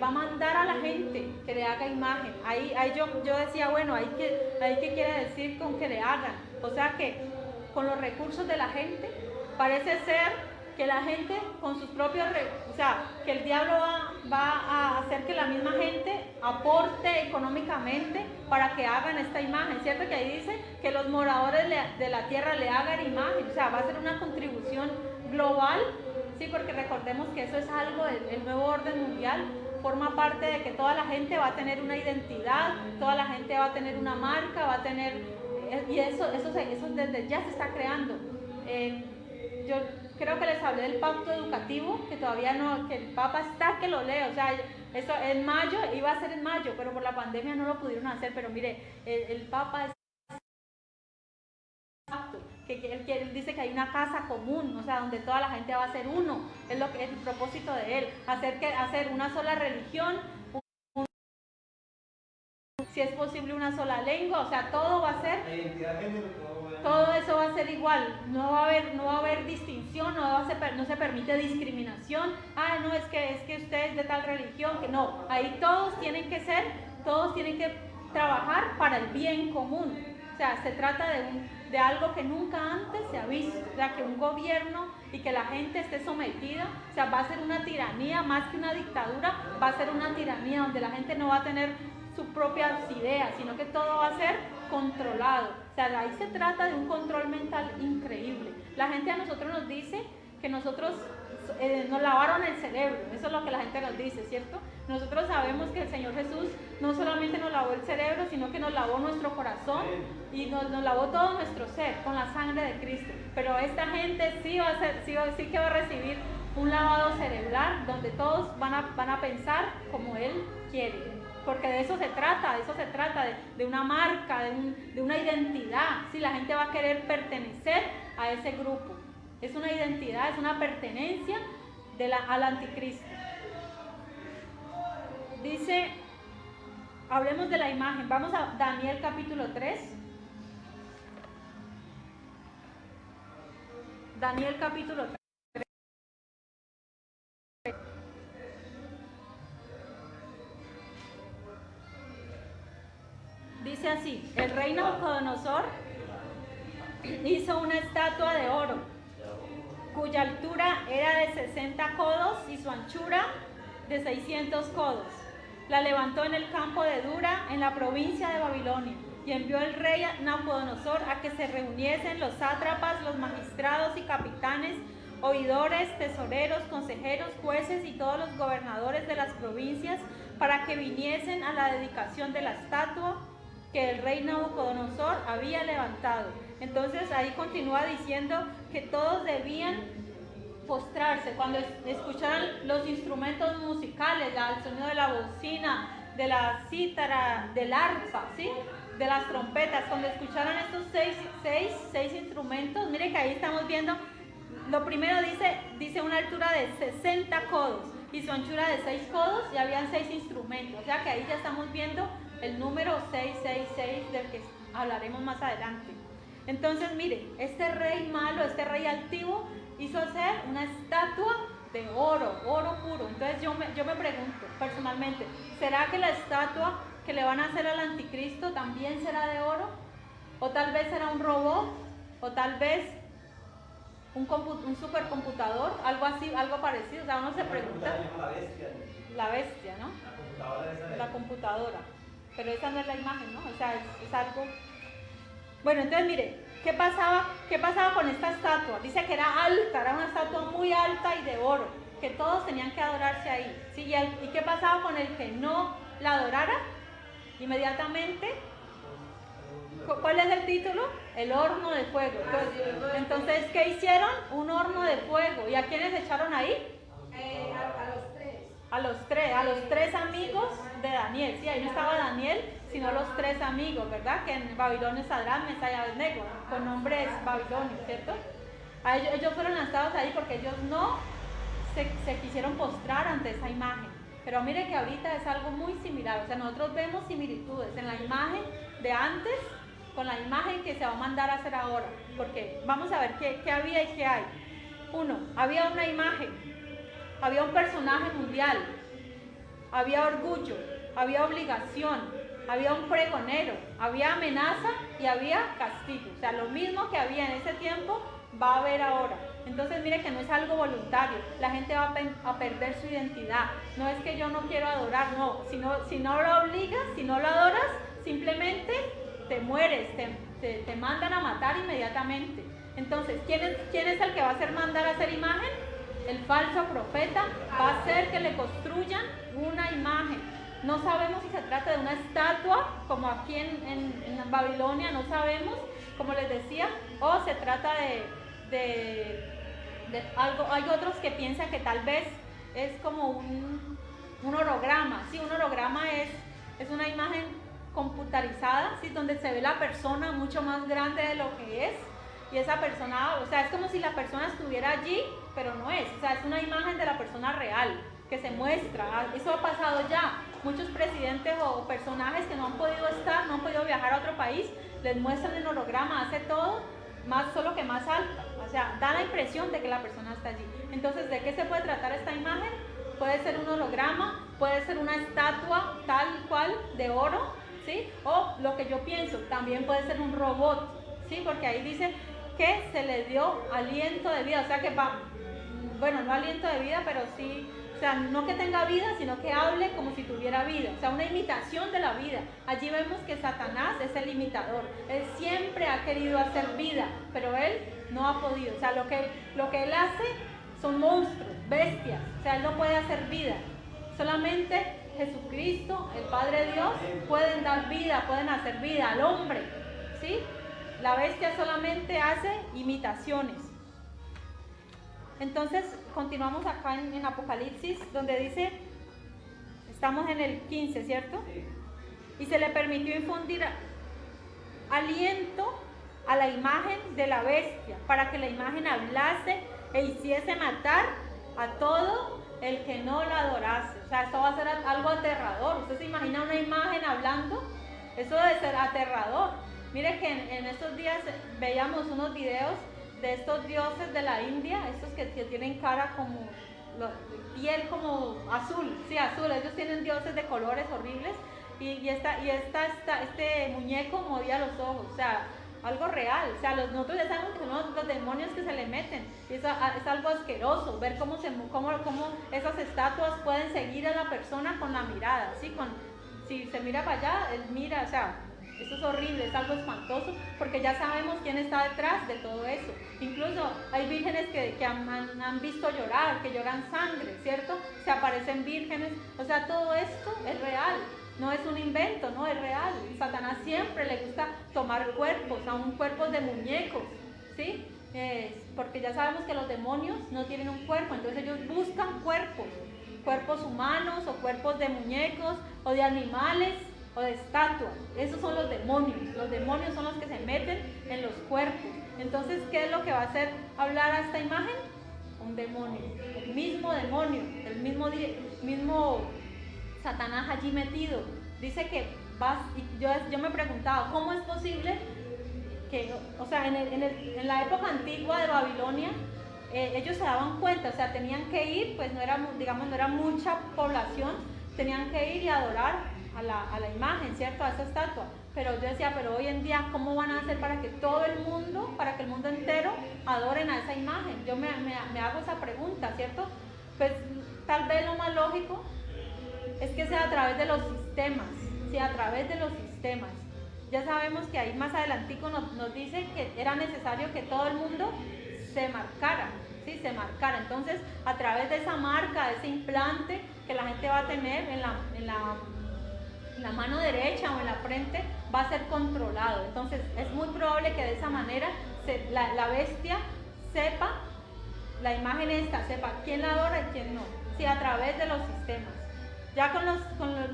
va a mandar a la gente que le haga imagen. Ahí yo decía, bueno, ahí qué quiere decir con que le hagan. O sea que con los recursos de la gente, parece ser que la gente con sus propios o sea, que el diablo va a hacer que la misma gente aporte económicamente para que hagan esta imagen. ¿Cierto? Que ahí dice que los moradores de la tierra le hagan imagen. O sea, va a ser una contribución global. Sí, porque recordemos que eso es algo del nuevo orden mundial. Forma parte de que toda la gente va a tener una identidad, toda la gente va a tener una marca, va a tener, y eso desde ya se está creando. Yo creo que les hablé del pacto educativo, que todavía no, que el Papa está que lo lee, o sea, eso en mayo, iba a ser en mayo, pero por la pandemia no lo pudieron hacer, pero mire, el Papa es que él dice que hay una casa común, o sea, donde toda la gente va a ser uno, es lo que es el propósito de él, hacer una sola religión, si es posible una sola lengua, o sea, todo va a ser, todo eso va a ser igual, no va a haber distinción, no se permite discriminación. No, es que usted es de tal religión, que no, ahí todos tienen que trabajar para el bien común. O sea, se trata de algo que nunca antes se ha visto, o sea, que un gobierno y que la gente esté sometida, o sea, va a ser una tiranía, más que una dictadura, va a ser una tiranía donde la gente no va a tener sus propias ideas, sino que todo va a ser controlado. O sea, ahí se trata de un control mental increíble. La gente a nosotros nos dice que nosotros nos lavaron el cerebro, eso es lo que la gente nos dice, ¿cierto? Nosotros sabemos que el Señor Jesús no solamente nos lavó el cerebro, sino que nos lavó nuestro corazón y nos lavó todo nuestro ser con la sangre de Cristo. Pero esta gente sí que va a recibir un lavado cerebral donde todos van a pensar como Él quiere. Porque de eso se trata, de una marca, de una identidad. Si la gente va a querer pertenecer a ese grupo. Es una identidad, es una pertenencia al anticristo. Dice, hablemos de la imagen. Vamos a Daniel capítulo 3. Daniel capítulo 3. Dice así, el rey Nabucodonosor hizo una estatua de oro, cuya altura era de 60 codos y su anchura de 600 codos. La levantó en el campo de Dura, en la provincia de Babilonia, y envió el rey Nabucodonosor a que se reuniesen los sátrapas, los magistrados y capitanes, oidores, tesoreros, consejeros, jueces y todos los gobernadores de las provincias, para que viniesen a la dedicación de la estatua que el rey Nabucodonosor había levantado. Entonces ahí continúa diciendo que todos debían postrarse cuando escucharan los instrumentos musicales, el sonido de la bocina, de la cítara, del arpa, ¿sí?, de las trompetas. Cuando escucharan estos seis instrumentos, mire que ahí estamos viendo, lo primero dice una altura de 60 codos y su anchura de 6 codos, y habían 6 instrumentos. O sea que ahí ya estamos viendo el número 666 del que hablaremos más adelante. Entonces mire, este rey malo, este rey altivo, hizo hacer una estatua de oro puro. Entonces yo me pregunto personalmente, ¿será que la estatua que le van a hacer al anticristo también será de oro? ¿O tal vez será un robot? ¿O tal vez un supercomputador? Algo así, algo parecido. O sea, uno se pregunta. La bestia, ¿no? La computadora. Pero esa no es la imagen, ¿no? O sea, es algo. Bueno, entonces mire, ¿qué pasaba con esta estatua? Dice que era alta, era una estatua muy alta y de oro, que todos tenían que adorarse ahí. ¿Sí? ¿Y qué pasaba con el que no la adorara? Inmediatamente, ¿cuál es el título? El horno de fuego. Entonces, ¿qué hicieron? Un horno de fuego. ¿Y a quiénes echaron ahí? A los tres amigos de Daniel. Sí, ahí no estaba Daniel, sino los 3 amigos, ¿verdad? Que en Babilonia es Sadrach, Mesach y Abednego, con nombres babilonios, ¿cierto? Ellos fueron lanzados ahí porque ellos no se quisieron postrar ante esa imagen. Pero mire que ahorita es algo muy similar. O sea, nosotros vemos similitudes en la imagen de antes con la imagen que se va a mandar a hacer ahora. Porque vamos a ver qué había y qué hay. 1, había una imagen, había un personaje mundial, había orgullo, había obligación, había un pregonero, había amenaza y había castigo. O sea, lo mismo que había en ese tiempo va a haber ahora. Entonces mire que no es algo voluntario, la gente va a perder su identidad. No es que yo no quiero adorar, no, si no lo obligas, si no lo adoras, simplemente te mueres, te mandan a matar inmediatamente. Entonces, ¿quién es el que va a hacer mandar a hacer imagen? El falso profeta va a hacer que le construyan una imagen. No sabemos si se trata de una estatua, como aquí en Babilonia, no sabemos, como les decía, o se trata de algo. Hay otros que piensan que tal vez es como un holograma. Sí, un holograma es una imagen computarizada, ¿sí?, donde se ve la persona mucho más grande de lo que es, y esa persona, o sea, es como si la persona estuviera allí, pero no es. O sea, es una imagen de la persona real que se muestra. Eso ha pasado ya. Muchos presidentes o personajes que no han podido viajar a otro país, les muestran en holograma, hace todo, solo que más alta. O sea, da la impresión de que la persona está allí. Entonces, ¿de qué se puede tratar esta imagen? Puede ser un holograma, puede ser una estatua tal cual de oro, ¿sí? O lo que yo pienso, también puede ser un robot, ¿sí? Porque ahí dice que se le dio aliento de vida, o sea que no aliento de vida, pero sí, o sea, no que tenga vida, sino que hable como si tuviera vida, o sea, una imitación de la vida. Allí vemos que Satanás es el imitador, él siempre ha querido hacer vida, pero él no ha podido. O sea, lo que él hace son monstruos, bestias, o sea, él no puede hacer vida. Solamente Jesucristo, el Padre Dios, pueden dar vida, pueden hacer vida al hombre, ¿sí? La bestia solamente hace imitaciones. Entonces, continuamos acá en Apocalipsis, donde dice, estamos en el 15, ¿cierto? Y se le permitió infundir aliento a la imagen de la bestia, para que la imagen hablase e hiciese matar a todo el que no la adorase. O sea, esto va a ser algo aterrador. ¿Usted se imagina una imagen hablando? Eso debe ser aterrador. Mire que en estos días veíamos unos videos de estos dioses de la India, estos que tienen cara como, piel como azul, sí, azul. Ellos tienen dioses de colores horribles, y este muñeco movía los ojos. O sea, algo real. O sea, nosotros ya sabemos que son los demonios que se le meten. Y es algo asqueroso ver cómo esas estatuas pueden seguir a la persona con la mirada, ¿sí? Si se mira para allá, él mira, o sea, eso es horrible, es algo espantoso, porque ya sabemos quién está detrás de todo eso. Incluso hay vírgenes que han visto llorar, que lloran sangre, ¿cierto? Se aparecen vírgenes, o sea, todo esto es real, no es un invento, no, es real. Y Satanás siempre le gusta tomar cuerpos, aún cuerpos de muñecos, ¿sí? Porque ya sabemos que los demonios no tienen un cuerpo, entonces ellos buscan cuerpos humanos o cuerpos de muñecos o de animales o de estatuas. Esos son los demonios son los que se meten en los cuerpos. Entonces, ¿qué es lo que va a hacer hablar a esta imagen? Un demonio, el mismo demonio, el mismo Satanás allí metido. Dice que yo me preguntaba, ¿cómo es posible que, o sea, en la época antigua de Babilonia, ellos se daban cuenta, o sea, tenían que ir, pues no era mucha población, tenían que ir y adorar a la imagen, ¿cierto? A esa estatua. Pero yo decía, pero hoy en día, ¿cómo van a hacer para que todo el mundo, para que el mundo entero adoren a esa imagen? Yo me hago esa pregunta, ¿cierto? Pues tal vez lo más lógico es que sea a través de los sistemas, ¿sí? A través de los sistemas. Ya sabemos que ahí más adelantico nos dice que era necesario que todo el mundo se marcara, ¿sí? Se marcara. Entonces, a través de esa marca, de ese implante que la gente va a tener en la mano derecha o en la frente, va a ser controlado. Entonces, es muy probable que de esa manera la bestia sepa, la imagen esta, sepa quién la adora y quién no, ¿sí? A través de los sistemas. Ya con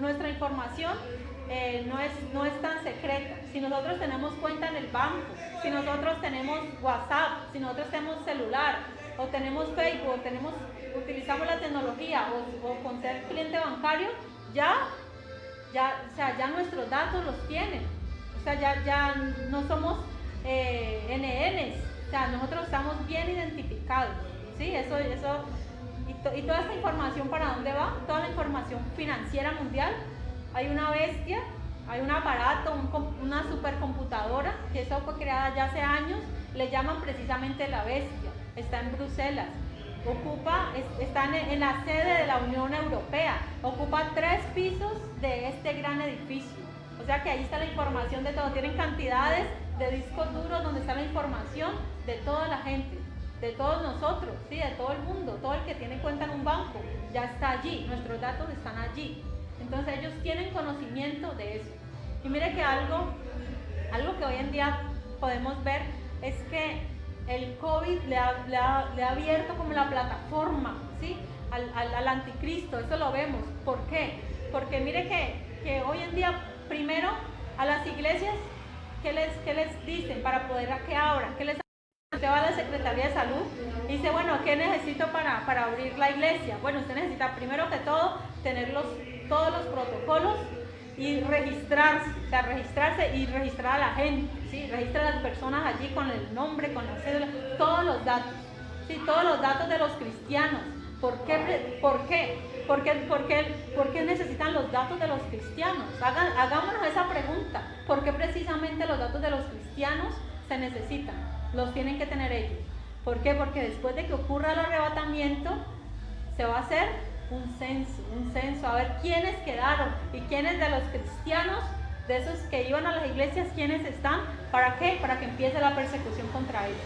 nuestra información no es tan secreta. Si nosotros tenemos cuenta en el banco, si nosotros tenemos WhatsApp, si nosotros tenemos celular, o tenemos Facebook, o utilizamos la tecnología, o con ser cliente bancario, o sea, ya nuestros datos los tienen. O sea, ya no somos NNs, o sea, nosotros estamos bien identificados, ¿sí? Y toda esta información, ¿para dónde va? Toda la información financiera mundial. Hay una bestia, hay un aparato, una supercomputadora, que eso fue creada ya hace años, le llaman precisamente la bestia. Está en Bruselas, está en la sede de la Unión Europea, ocupa 3 pisos de este gran edificio. O sea que ahí está la información de todo. Tienen cantidades de discos duros donde está la información de toda la gente, de todos nosotros, ¿sí? De todo el mundo, todo el que tiene cuenta en un banco, ya está allí, nuestros datos están allí. Entonces ellos tienen conocimiento de eso. Y mire que algo que hoy en día podemos ver es que el COVID le ha abierto como la plataforma, ¿sí? al anticristo. Eso lo vemos. ¿Por qué? Porque mire que hoy en día, primero, a las iglesias, ¿qué les dicen para poder que abran? ¿Qué les Usted va a la Secretaría de Salud y dice, bueno, ¿qué necesito para abrir la iglesia? Bueno, usted necesita primero que todo tener todos los protocolos y registrarse y registrar a la gente, ¿sí? Registra a las personas allí con el nombre, con la cédula, todos los datos, ¿sí? Todos los datos de los cristianos. ¿Por qué necesitan los datos de los cristianos? Hagámonos esa pregunta. ¿Por qué precisamente los datos de los cristianos se necesitan? Los tienen que tener ellos. ¿Por qué? Porque después de que ocurra el arrebatamiento, se va a hacer un censo, a ver quiénes quedaron y quiénes de los cristianos, de esos que iban a las iglesias, quiénes están. ¿Para qué? Para que empiece la persecución contra ellos.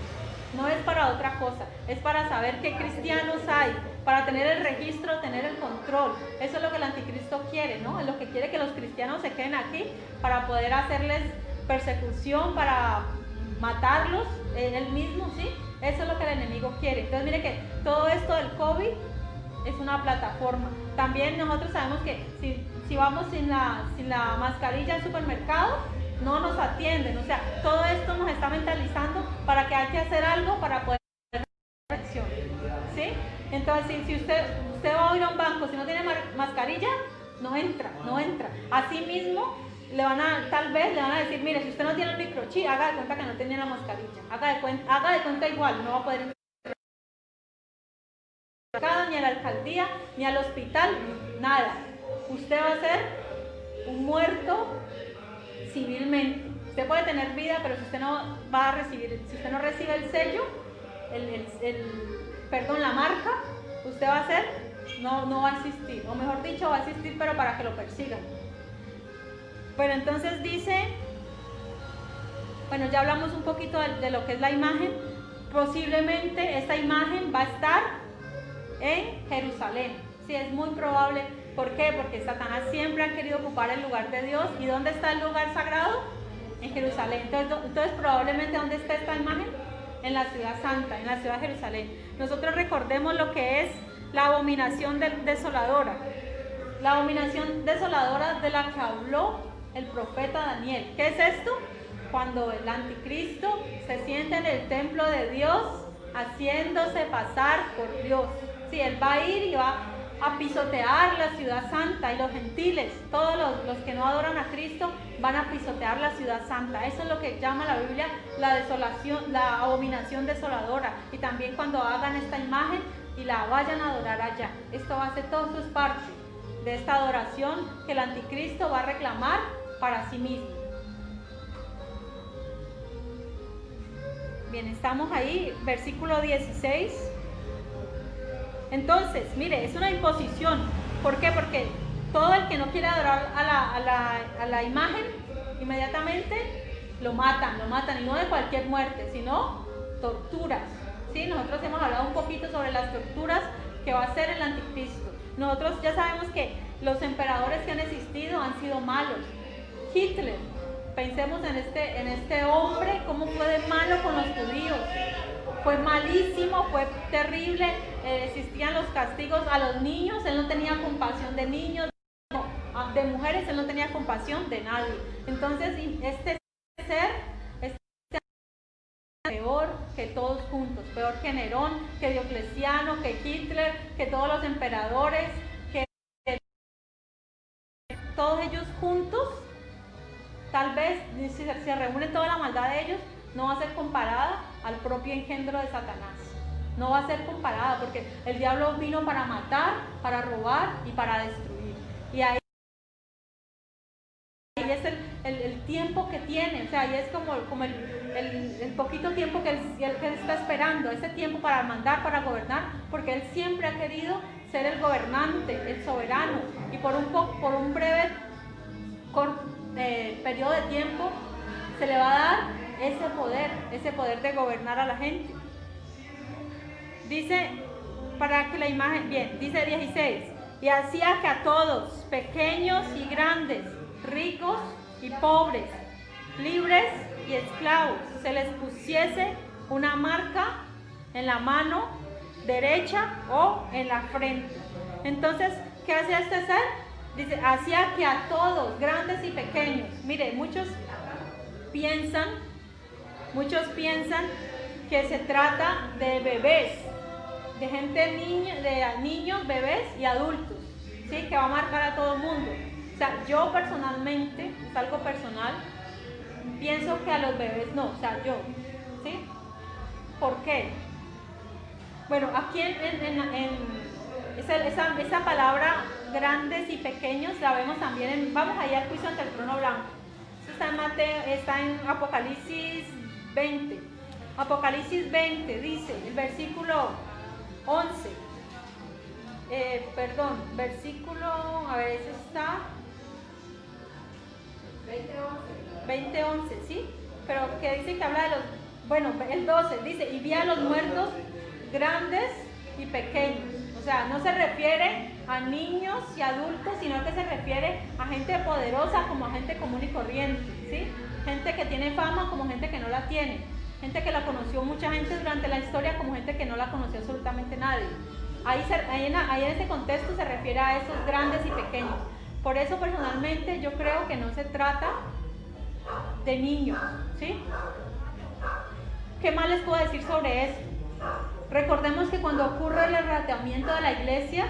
No es para otra cosa, es para saber qué cristianos hay, para tener el registro, tener el control. Eso es lo que el anticristo quiere, ¿no? Es lo que quiere, que los cristianos se queden aquí para poder hacerles persecución, para matarlos, él mismo, ¿sí? Eso es lo que el enemigo quiere. Entonces mire que todo esto del COVID es una plataforma. También nosotros sabemos que si vamos sin la mascarilla al supermercado, no nos atienden. O sea, todo esto nos está mentalizando para que hay que hacer algo para poder hacer la acción, ¿sí? Entonces, si usted va a ir a un banco, si no tiene mascarilla, no entra. Así mismo, tal vez le van a decir, mire, si usted no tiene el microchip, haga de cuenta que no tenía la mascarilla. Haga de cuenta igual, no va a poder entrar ni a la alcaldía, ni al hospital, nada. Usted va a ser un muerto civilmente, Usted puede tener vida, pero si usted no va a recibir, si usted no recibe el sello, la marca, usted va a ser, no va a existir, o mejor dicho, va a existir, pero para que lo persigan. Bueno, entonces dice, bueno, ya hablamos un poquito de lo que es la imagen. Posiblemente esta imagen va a estar en Jerusalén. Sí, es muy probable. ¿Por qué? Porque Satanás siempre ha querido ocupar el lugar de Dios. ¿Y dónde está el lugar sagrado? En Jerusalén. Entonces probablemente, ¿dónde está esta imagen? En la ciudad santa, en la ciudad de Jerusalén. Nosotros recordemos lo que es la abominación desoladora. La abominación desoladora de la que habló el profeta Daniel. ¿Qué es esto? Cuando el anticristo se siente en el templo de Dios haciéndose pasar por Dios. Sí, él va a ir y va a pisotear la ciudad santa, y los gentiles, todos los que no adoran a Cristo, van a pisotear la ciudad santa. Eso es lo que llama la Biblia la desolación, la abominación desoladora. Y también cuando hagan esta imagen y la vayan a adorar allá. Esto va a ser todo, esto es parte de esta adoración que el anticristo va a reclamar para sí mismo. Bien, estamos ahí, versículo 16. Entonces, mire, es una imposición. ¿Por qué? Porque todo el que no quiere adorar a la imagen, inmediatamente lo matan, y no de cualquier muerte, sino torturas. ¿Sí? Nosotros hemos hablado un poquito sobre las torturas que va a hacer el anticristo. Nosotros ya sabemos que los emperadores que han existido han sido malos. Hitler, pensemos en este hombre, cómo fue de malo con los judíos. Fue malísimo, fue terrible. Existían los castigos a los niños. Él no tenía compasión de niños, de mujeres. Él no tenía compasión de nadie. Entonces, este ser es peor que todos juntos, peor que Nerón, que Diocleciano, que Hitler, que todos los emperadores, que todos ellos juntos. Tal vez, si se reúne toda la maldad de ellos, no va a ser comparada al propio engendro de Satanás. No va a ser comparada, porque el diablo vino para matar, para robar y para destruir. Y ahí es el tiempo que tiene, o sea, ahí es como el poquito tiempo que él está esperando, ese tiempo para mandar, para gobernar, porque él siempre ha querido ser el gobernante, el soberano, y por un breve periodo de tiempo se le va a dar ese poder de gobernar a la gente. Dice, para que la imagen, bien, dice 16, y hacía que a todos, pequeños y grandes, ricos y pobres, libres y esclavos, se les pusiese una marca en la mano derecha o en la frente. Entonces, ¿qué hacía este ser? Dice, hacía que a todos, grandes y pequeños. Mire, muchos piensan que se trata de bebés, de de niños, bebés y adultos, ¿sí? Que va a marcar a todo el mundo. O sea, yo personalmente, es algo personal, pienso que a los bebés no, o sea, yo, ¿sí? ¿Por qué? Bueno, aquí esa palabra grandes y pequeños la vemos también vamos allá al juicio ante el trono blanco. Esto está en Apocalipsis 20. Apocalipsis 20 dice, el versículo 11. Versículo, a ver, eso está 20:11, ¿sí? Pero que dice que habla de el 12 dice, y vi a los muertos grandes y pequeños. O sea, no se refiere a niños y adultos, sino que se refiere a gente poderosa como a gente común y corriente, ¿sí? Gente que tiene fama como gente que no la tiene. Gente que la conoció mucha gente durante la historia como gente que no la conoció absolutamente nadie. Ahí en ese contexto se refiere a esos grandes y pequeños. Por eso personalmente yo creo que no se trata de niños, ¿sí? ¿Qué más les puedo decir sobre esto? Recordemos que cuando ocurre el arrebatamiento de la iglesia,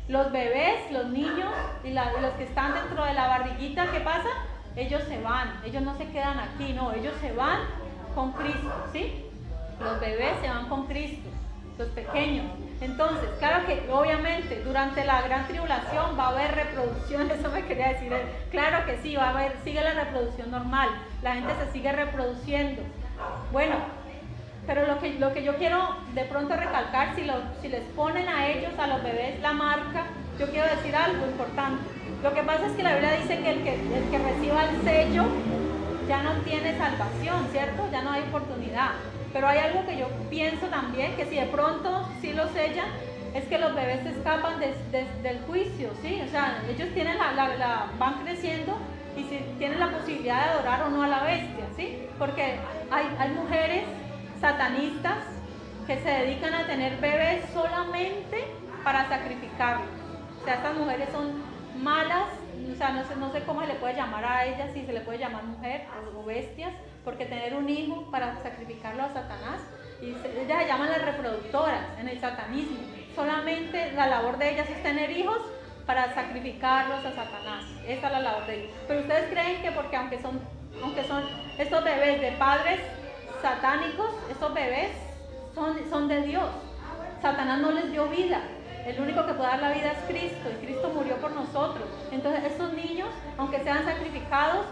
los bebés, los niños y los que están dentro de la barriguita, ¿qué pasa? Ellos se van, ellos no se quedan aquí, no, ellos se van con Cristo, ¿sí? Los bebés se van con Cristo. los pequeños. Entonces, claro que obviamente durante la gran tribulación va a haber reproducción, eso me quería decir él. Claro que sí, va a haber, sigue la reproducción normal, la gente se sigue reproduciendo. Bueno, pero lo que yo quiero de pronto recalcar, si les ponen a ellos, a los bebés, la marca, yo quiero decir algo importante. Lo que pasa es que la Biblia dice que el que reciba el sello ya no tiene salvación, ¿cierto? Ya no hay oportunidad. Pero hay algo que yo pienso también, que si de pronto sí lo sellan, es que los bebés se escapan del juicio, ¿sí? O sea, ellos tienen van creciendo y si tienen la posibilidad de adorar o no a la bestia, ¿sí? Porque hay mujeres satanistas que se dedican a tener bebés solamente para sacrificarlos. O sea, estas mujeres son malas, o sea, no sé cómo se le puede llamar a ellas, si se le puede llamar mujer o bestias, porque tener un hijo para sacrificarlo a Satanás, y ellas se llaman las reproductoras en el satanismo. Solamente la labor de ellas es tener hijos para sacrificarlos a Satanás. Esa es la labor de ellos. Pero ustedes creen que porque aunque son estos bebés de padres satánicos, estos bebés son de Dios. Satanás no les dio vida. El único que puede dar la vida es Cristo, y Cristo murió por nosotros. Entonces estos niños, aunque sean sacrificados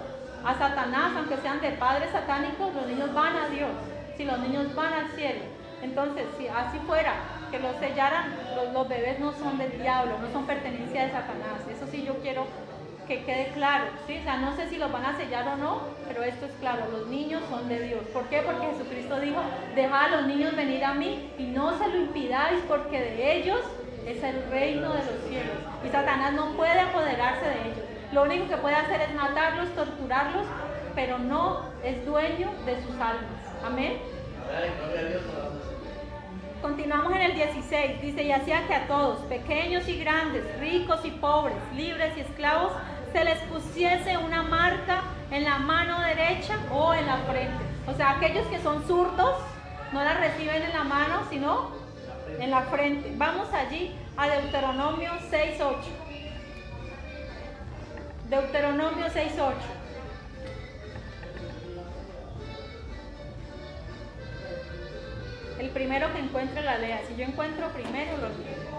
a Satanás, aunque sean de padres satánicos, los niños van a Dios, si los niños van al cielo. Entonces, si así fuera, que los sellaran, los bebés no son del diablo, no son pertenencia de Satanás. Eso sí yo quiero que quede claro, ¿sí? O sea, no sé si los van a sellar o no, pero esto es claro, los niños son de Dios. ¿Por qué? Porque Jesucristo dijo, dejad a los niños venir a mí y no se lo impidáis, porque de ellos es el reino de los cielos. Y Satanás no puede apoderarse de ellos. Lo único que puede hacer es matarlos, torturarlos, pero no es dueño de sus almas. Amén. Continuamos en el 16, dice, y hacía que a todos, pequeños y grandes, ricos y pobres, libres y esclavos, se les pusiese una marca en la mano derecha o en la frente. O sea, aquellos que son zurdos no la reciben en la mano, sino en la frente. Vamos allí a Deuteronomio 6:8. Deuteronomio 6:8. El primero que encuentre la lea. Si yo encuentro primero, lo leo.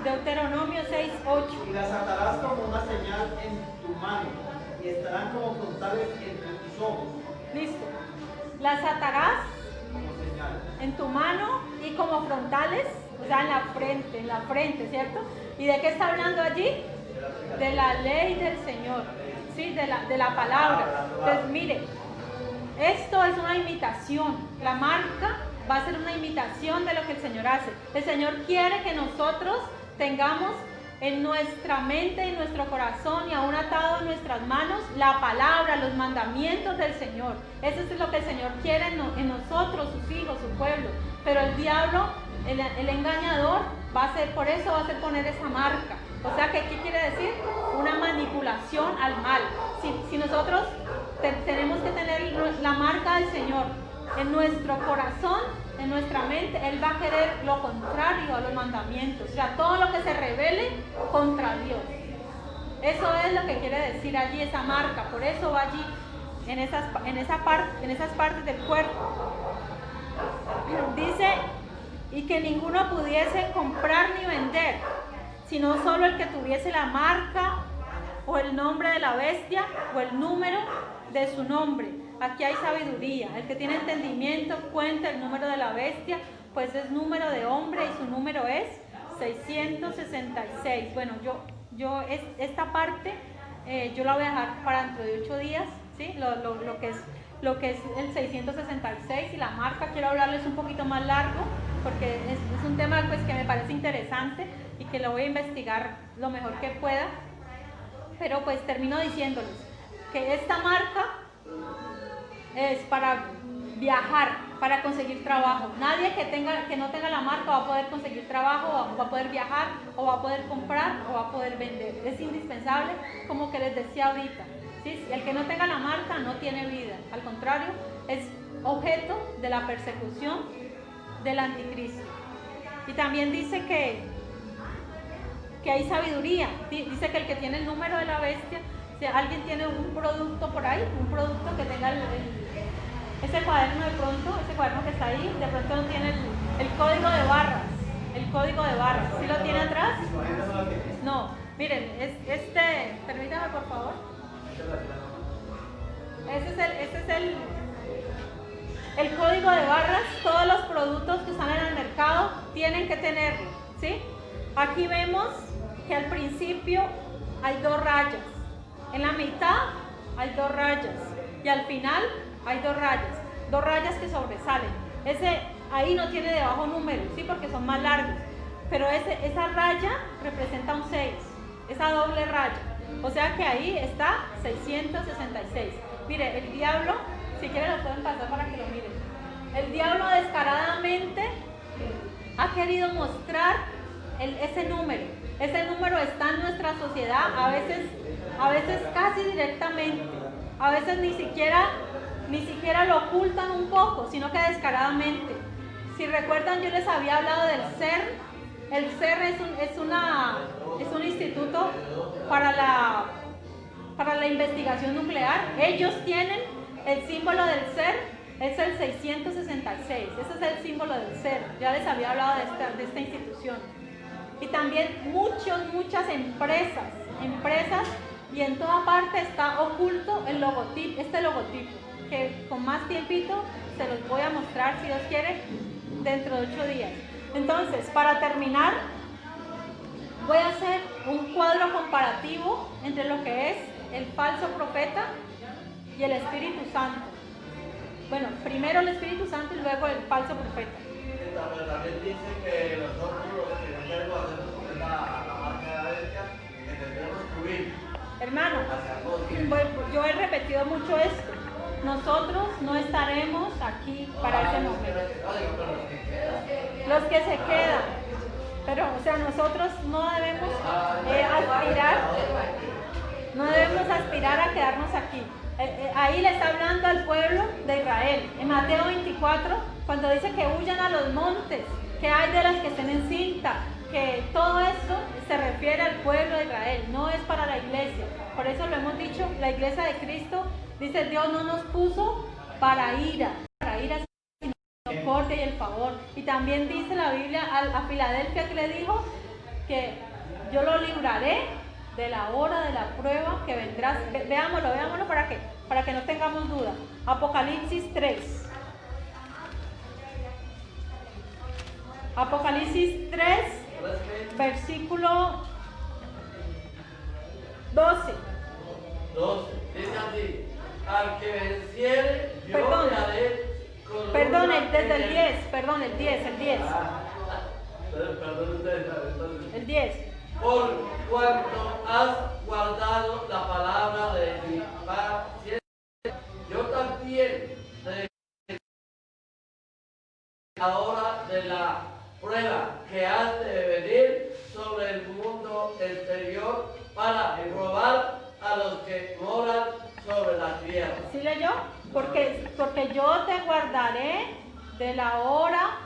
Deuteronomio 6:8. Y las atarás como una señal en tu mano, y estarán como frontales entre tus ojos. Listo. Las atarás Como señal. en tu mano y como frontales, o sea, en la frente, ¿cierto? ¿Y de qué está hablando allí? De la ley del Señor, ¿sí? De la palabra. Entonces, mire, esto es una imitación. La marca va a ser una imitación de lo que el Señor hace. El Señor quiere que nosotros tengamos en nuestra mente y nuestro corazón y aún atado en nuestras manos la palabra, los mandamientos del Señor. Eso es lo que el Señor quiere en nosotros, sus hijos, su pueblo. Pero el diablo, el engañador, por eso va a hacer poner esa marca. O sea, ¿qué quiere decir? Una manipulación al mal. Si nosotros tenemos que tener la marca del Señor en nuestro corazón, en nuestra mente, Él va a querer lo contrario a los mandamientos. O sea, todo lo que se rebele contra Dios. Eso es lo que quiere decir allí esa marca. Por eso va allí, en esas partes del cuerpo. Dice, y que ninguno pudiese comprar ni vender, sino solo el que tuviese la marca o el nombre de la bestia o el número de su nombre. Aquí hay sabiduría. El que tiene entendimiento cuenta el número de la bestia, pues es número de hombre y su número es 666. Bueno, esta parte yo la voy a dejar para dentro de 8 días, ¿sí? Lo que es el 666 y la marca. Quiero hablarles un poquito más largo porque es un tema pues, que me parece interesante y que lo voy a investigar lo mejor que pueda. Pero pues termino diciéndoles que esta marca es para viajar, para conseguir trabajo. Nadie que no tenga la marca va a poder conseguir trabajo, va a poder viajar, o va a poder comprar, o va a poder vender. Es indispensable, como que les decía ahorita, ¿sí? El que no tenga la marca no tiene vida. Al contrario, es objeto de la persecución del anticristo. Y también dice que hay sabiduría. Dice que el que tiene el número de la bestia, si alguien tiene un producto por ahí, un producto que tenga ese cuaderno de pronto, ese cuaderno que está ahí, de pronto no tiene el código de barras. El código de barras. ¿Sí lo tiene atrás? No. Miren, permítame por favor. Ese es el código de barras. Todos los productos que están en el mercado tienen que tenerlo, ¿sí? Aquí vemos que al principio hay 2 rayas. En la mitad hay 2 rayas. Y al final hay 2 rayas. 2 rayas que sobresalen. Ahí no tiene debajo números, ¿sí? Porque son más largos. Pero esa raya representa un 6. Esa doble raya. O sea que ahí está 666. Mire, el diablo, si quieren lo pueden pasar para que lo miren. El diablo descaradamente ha querido mostrar ese número. Ese número está en nuestra sociedad, a veces casi directamente. A veces ni siquiera lo ocultan un poco, sino que descaradamente. Si recuerdan, yo les había hablado del CERN. El CERN es un instituto para la investigación nuclear. Ellos tienen el símbolo del CERN, es el 666. Ese es el símbolo del CERN. Ya les había hablado de esta institución. Y también muchas empresas, y en toda parte está oculto el logotipo, este logotipo, que con más tiempito se los voy a mostrar, si Dios quiere, dentro de 8 días. Entonces, para terminar, voy a hacer un cuadro comparativo entre lo que es el falso profeta y el Espíritu Santo. Bueno, primero el Espíritu Santo y luego el falso profeta. Pero también dice que nosotros los que no queremos hacer la marca de la bestia, que tendremos que huir. Hermano, yo he repetido mucho esto. Nosotros no estaremos aquí para ese momento. Los que se quedan. Pero, o sea, nosotros no debemos aspirar a quedarnos aquí. Ahí le está hablando al pueblo de Israel. En Mateo 24, cuando dice que huyan a los montes, que hay de las que estén en cinta, que todo esto se refiere al pueblo de Israel, no es para la iglesia. Por eso lo hemos dicho, la iglesia de Cristo, dice, Dios no nos puso para ira, sino la misericordia y el favor. Y también dice la Biblia a Filadelfia, que le dijo que yo lo libraré de la hora de la prueba que vendrá. Veámoslo para que no tengamos duda. Apocalipsis 3. Apocalipsis 3, versículo 12. 12. Dice así: al que venciere, yo le haré con Perdón, una desde el en 10, perdón, el 10. Perdón ustedes, entonces. El 10. Por cuanto has guardado la palabra de mi paciencia, yo también te la hora de la prueba que has de venir sobre el mundo exterior para probar a los que moran sobre la tierra. ¿Sí leyó? Porque yo te guardaré de la hora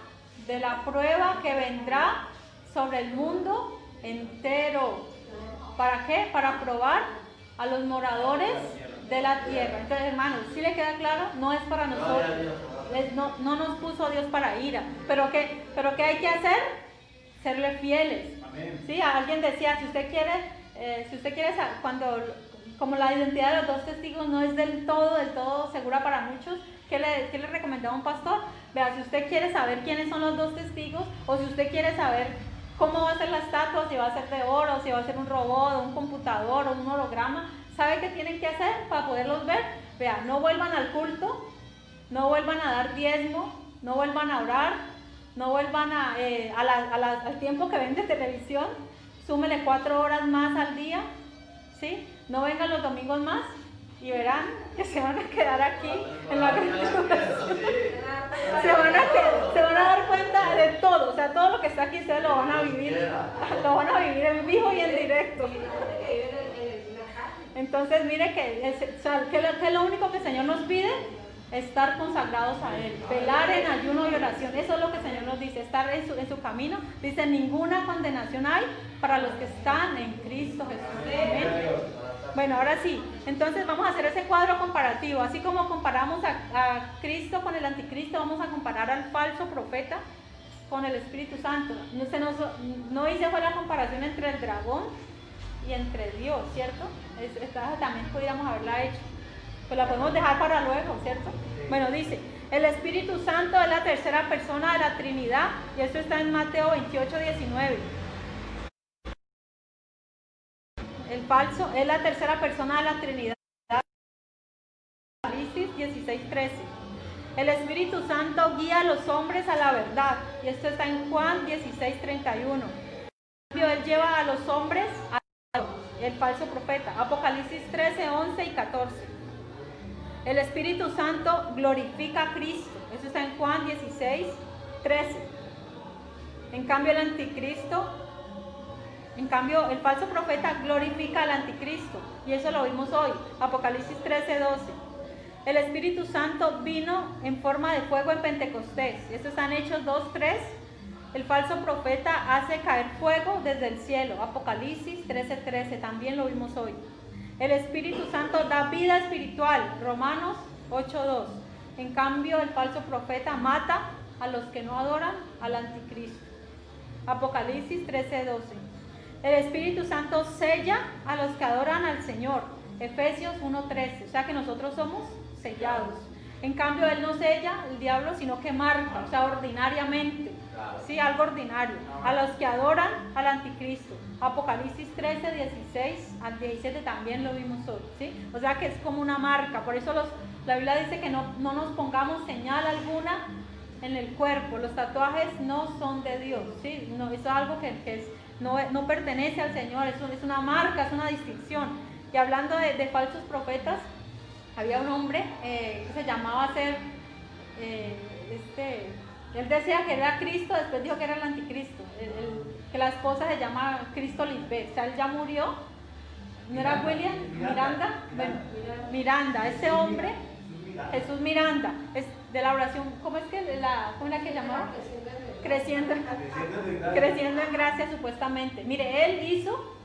de la prueba que vendrá sobre el mundo entero. ¿Para qué? Para probar a los moradores de la tierra. Entonces, hermanos, ¿sí le queda claro? No es para nosotros. No nos puso Dios para ira. ¿Pero qué hay que hacer? Serle fieles. ¿Sí? Alguien decía, si usted quiere, como la identidad de los 2 testigos no es del todo segura para muchos, ¿qué le recomendaba un pastor? Vea, si usted quiere saber quiénes son los 2 testigos, o si usted quiere saber cómo va a ser la estatua, si va a ser de oro, si va a ser un robot, un computador o un holograma, ¿sabe qué tienen que hacer para poderlos ver? Vea, no vuelvan al culto, no vuelvan a dar diezmo, no vuelvan a orar, no vuelvan al tiempo que ven de televisión, súmele 4 horas más al día, ¿sí? No vengan los domingos más y verán que se van a quedar aquí en la congregación. Se van a dar cuenta de todo, o sea, todo lo que está aquí ustedes lo van a vivir en vivo y en directo. Entonces, mire que es lo único que el Señor nos pide, estar consagrados a Él, velar en ayuno y oración. Eso es lo que el Señor nos dice, estar en su camino. Dice, ninguna condenación hay para los que están en Cristo Jesús. Amén. Bueno, ahora sí, entonces vamos a hacer ese cuadro comparativo, así como comparamos a Cristo con el anticristo, vamos a comparar al falso profeta con el Espíritu Santo. No hice fue la comparación entre el dragón y entre Dios, ¿cierto? Esta también podríamos haberla hecho, pues la podemos dejar para luego, ¿cierto? Bueno, dice, el Espíritu Santo es la tercera persona de la Trinidad, y esto está en Mateo 28, 19. El falso es la tercera persona de la Trinidad, Apocalipsis 16, 13. El Espíritu Santo guía a los hombres a la verdad, y esto está en Juan 16, 31. Él lleva a los hombres a el falso profeta, Apocalipsis 13, 11 y 14. El Espíritu Santo glorifica a Cristo, eso está en Juan 16, 13. En cambio el falso profeta glorifica al anticristo, y eso lo vimos hoy, Apocalipsis 13, 12. El Espíritu Santo vino en forma de fuego en Pentecostés, eso está en Hechos 2, 3. El falso profeta hace caer fuego desde el cielo, Apocalipsis 13, 13, también lo vimos hoy. El Espíritu Santo da vida espiritual, Romanos 8, 2. En cambio, el falso profeta mata a los que no adoran al anticristo, Apocalipsis 13, 12. El Espíritu Santo sella a los que adoran al Señor, Efesios 1, 13. O sea que nosotros somos sellados. En cambio, él no sella, el diablo, sino que marca, o sea, ordinariamente. Sí, algo ordinario. A los que adoran al anticristo. Apocalipsis 13, 16 al 17 también lo vimos hoy. ¿Sí? O sea que es como una marca. Por eso la Biblia dice que no nos pongamos señal alguna en el cuerpo. Los tatuajes no son de Dios. ¿Sí? No, eso es algo que no pertenece al Señor. Eso es una marca, es una distinción. Y hablando de falsos profetas, había un hombre que se llamaba él decía que era Cristo, después dijo que era el anticristo, que la esposa se llama Cristo Lisbeth, o sea, él ya murió, ¿no era William Miranda? Bueno, Miranda, ese hombre, Jesús Miranda, es de la oración, ¿cómo es que cómo era que llamaba? Creciendo en gracia supuestamente. Mire, él hizo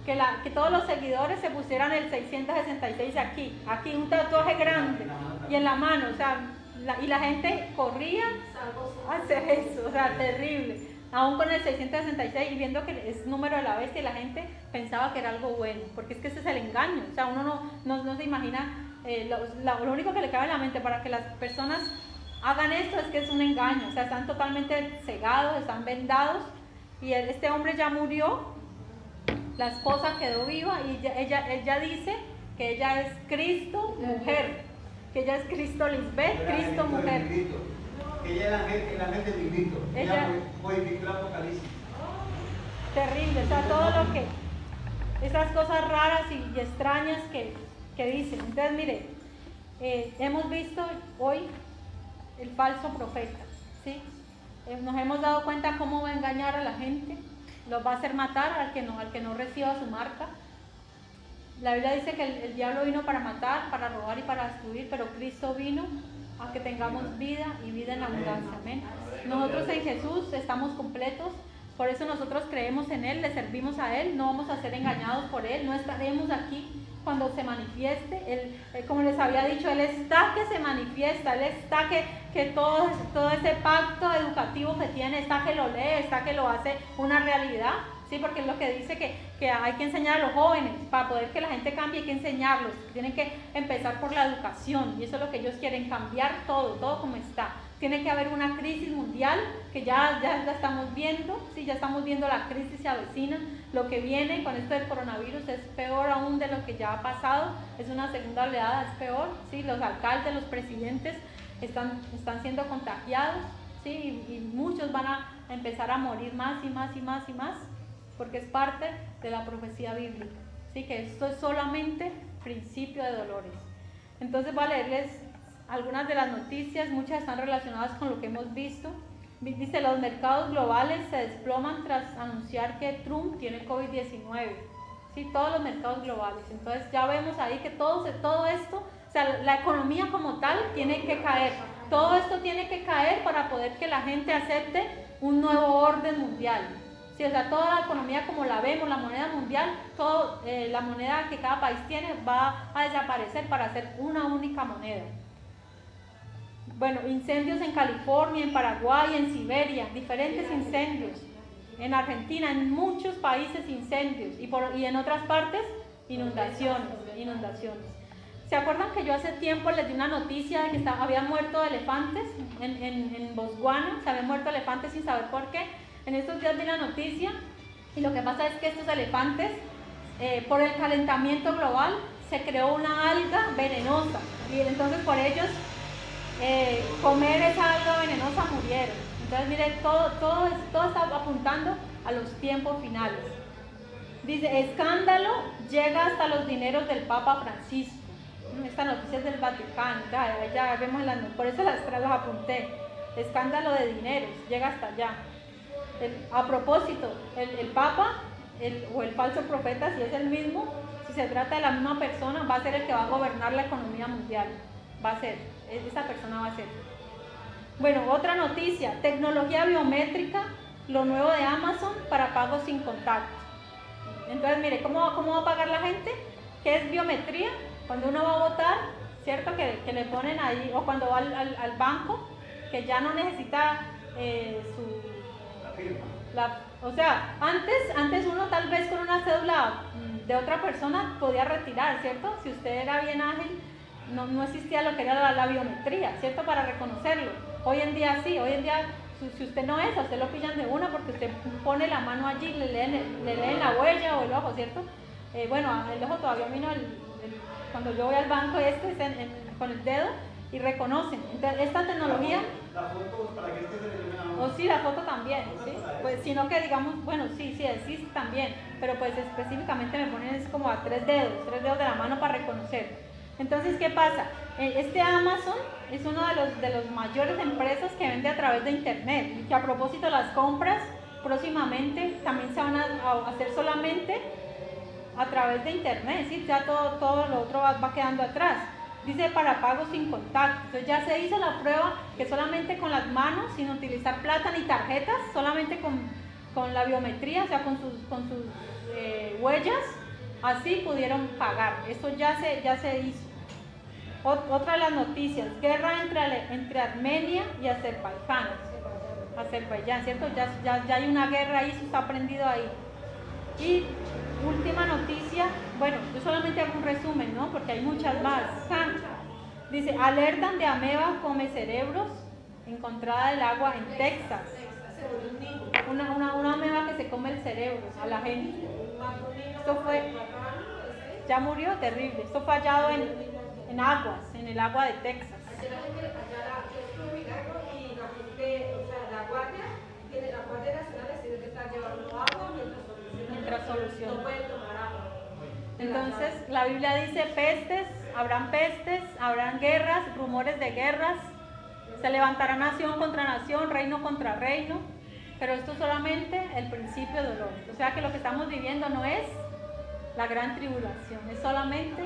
que todos los seguidores se pusieran el 666 aquí, un tatuaje grande, y en la mano, o sea, y la gente corría a hacer eso, o sea, terrible, aún con el 666 y viendo que es número de la bestia, y la gente pensaba que era algo bueno, porque es que ese es el engaño, o sea, uno no se imagina, lo único que le cabe en la mente para que las personas hagan esto es que es un engaño, o sea, están totalmente cegados, están vendados, y este hombre ya murió, la esposa quedó viva, y ella dice que ella es Cristo mujer, que ella es Cristo Lisbeth, Cristo mujer. Que ella es el ángel de Cristo. Ella modificó el Apocalipsis. Terrible, o sea, todo lo que, esas cosas raras y extrañas que dicen. Entonces, mire, hemos visto hoy el falso profeta, ¿sí? Nos hemos dado cuenta cómo va a engañar a la gente, los va a hacer matar al que no reciba su marca. La Biblia dice que el diablo vino para matar, para robar y para destruir, pero Cristo vino a que tengamos vida y vida en abundancia. Amén. Nosotros en Jesús estamos completos, por eso nosotros creemos en Él, le servimos a Él, no vamos a ser engañados por Él, no estaremos aquí cuando se manifieste. Él, como les había dicho, Él está que se manifiesta, Él está que todo ese pacto educativo que tiene, está que lo lee, está que lo hace una realidad. Sí, porque es lo que dice que hay que enseñar a los jóvenes, para poder que la gente cambie hay que enseñarlos, tienen que empezar por la educación, y eso es lo que ellos quieren, cambiar todo como está. Tiene que haber una crisis mundial, que ya la estamos viendo, sí, ya estamos viendo la crisis se avecina, lo que viene con esto del coronavirus es peor aún de lo que ya ha pasado, es una segunda oleada, es peor, sí, los alcaldes, los presidentes están siendo contagiados, sí, y muchos van a empezar a morir más y más, porque es parte de la profecía bíblica, ¿sí? Que esto es solamente principio de dolores. Entonces voy a leerles algunas de las noticias, muchas están relacionadas con lo que hemos visto. Dice, los mercados globales se desploman tras anunciar que Trump tiene COVID-19, ¿sí? Todos los mercados globales. Entonces ya vemos ahí que todo esto, o sea, la economía como tal tiene que caer. Todo esto tiene que caer para poder que la gente acepte un nuevo orden mundial. Sí, o sea, toda la economía como la vemos, la moneda mundial, la moneda que cada país tiene va a desaparecer para hacer una única moneda. Bueno, incendios en California, en Paraguay, en Siberia, diferentes incendios. En Argentina, en muchos países incendios y en otras partes inundaciones. ¿Se acuerdan que yo hace tiempo les di una noticia de que habían muerto elefantes en Botswana? Se habían muerto elefantes sin saber por qué. En estos días di la noticia y lo que pasa es que estos elefantes, por el calentamiento global, se creó una alga venenosa y entonces por ellos comer esa alga venenosa murieron. Entonces miren, todo está apuntando a los tiempos finales. Dice, escándalo llega hasta los dineros del Papa Francisco. Esta noticia es del Vaticano, ya vemos por eso las apunté. Escándalo de dineros, llega hasta allá. A propósito, el Papa o el falso profeta, si es el mismo, si se trata de la misma persona, va a ser el que va a gobernar la economía mundial. Va a ser, esa persona va a ser. Bueno, otra noticia, tecnología biométrica, lo nuevo de Amazon para pagos sin contacto. Entonces, mire, ¿cómo va a pagar la gente? ¿Qué es biometría? Cuando uno va a votar, ¿cierto? Que le ponen ahí, o cuando va al banco, que ya no necesita La firma. O sea, antes uno tal vez con una cédula de otra persona podía retirar, ¿cierto? Si usted era bien ágil, no existía lo que era la biometría, ¿cierto? Para reconocerlo. Hoy en día sí, hoy en día si usted no es, a usted lo pillan de una porque usted pone la mano allí, le leen la huella o el ojo, ¿cierto? Bueno, el ojo todavía vino cuando yo voy al banco con el dedo y reconocen. Entonces, esta tecnología... La foto para que esté determinada. O sí, la foto también, ¿sí? Pues sino que digamos, bueno, sí, existe también, pero pues específicamente me ponen es como a tres dedos de la mano para reconocer. Entonces, ¿qué pasa? Este Amazon es uno de los mayores empresas que vende a través de internet y que a propósito las compras próximamente también se van a hacer solamente a través de internet, ¿sí? Ya todo lo otro va quedando atrás. Dice para pagos sin contacto. Entonces ya se hizo la prueba que solamente con las manos, sin utilizar plata ni tarjetas, solamente con la biometría, o sea, con sus huellas, así pudieron pagar. Esto ya se hizo. Otra de las noticias, guerra entre Armenia y Azerbaiyán, ¿cierto? Ya hay una guerra ahí, eso está prendido ahí. Y última noticia, bueno, yo solamente hago un resumen, ¿no? Porque hay muchas más. Dice, alertan de ameba come cerebros encontrada del agua en Texas. Una ameba que se come el cerebro a la gente. Esto fue, ya murió, terrible. Esto fue hallado en el agua de Texas. La Guardia Nacional decide que está llevando agua mientras solución. No pueden tomar agua. Entonces la Biblia dice pestes, habrán guerras, rumores de guerras, se levantará nación contra nación, reino contra reino, pero esto es solamente el principio de dolor. O sea que lo que estamos viviendo no es la gran tribulación, es solamente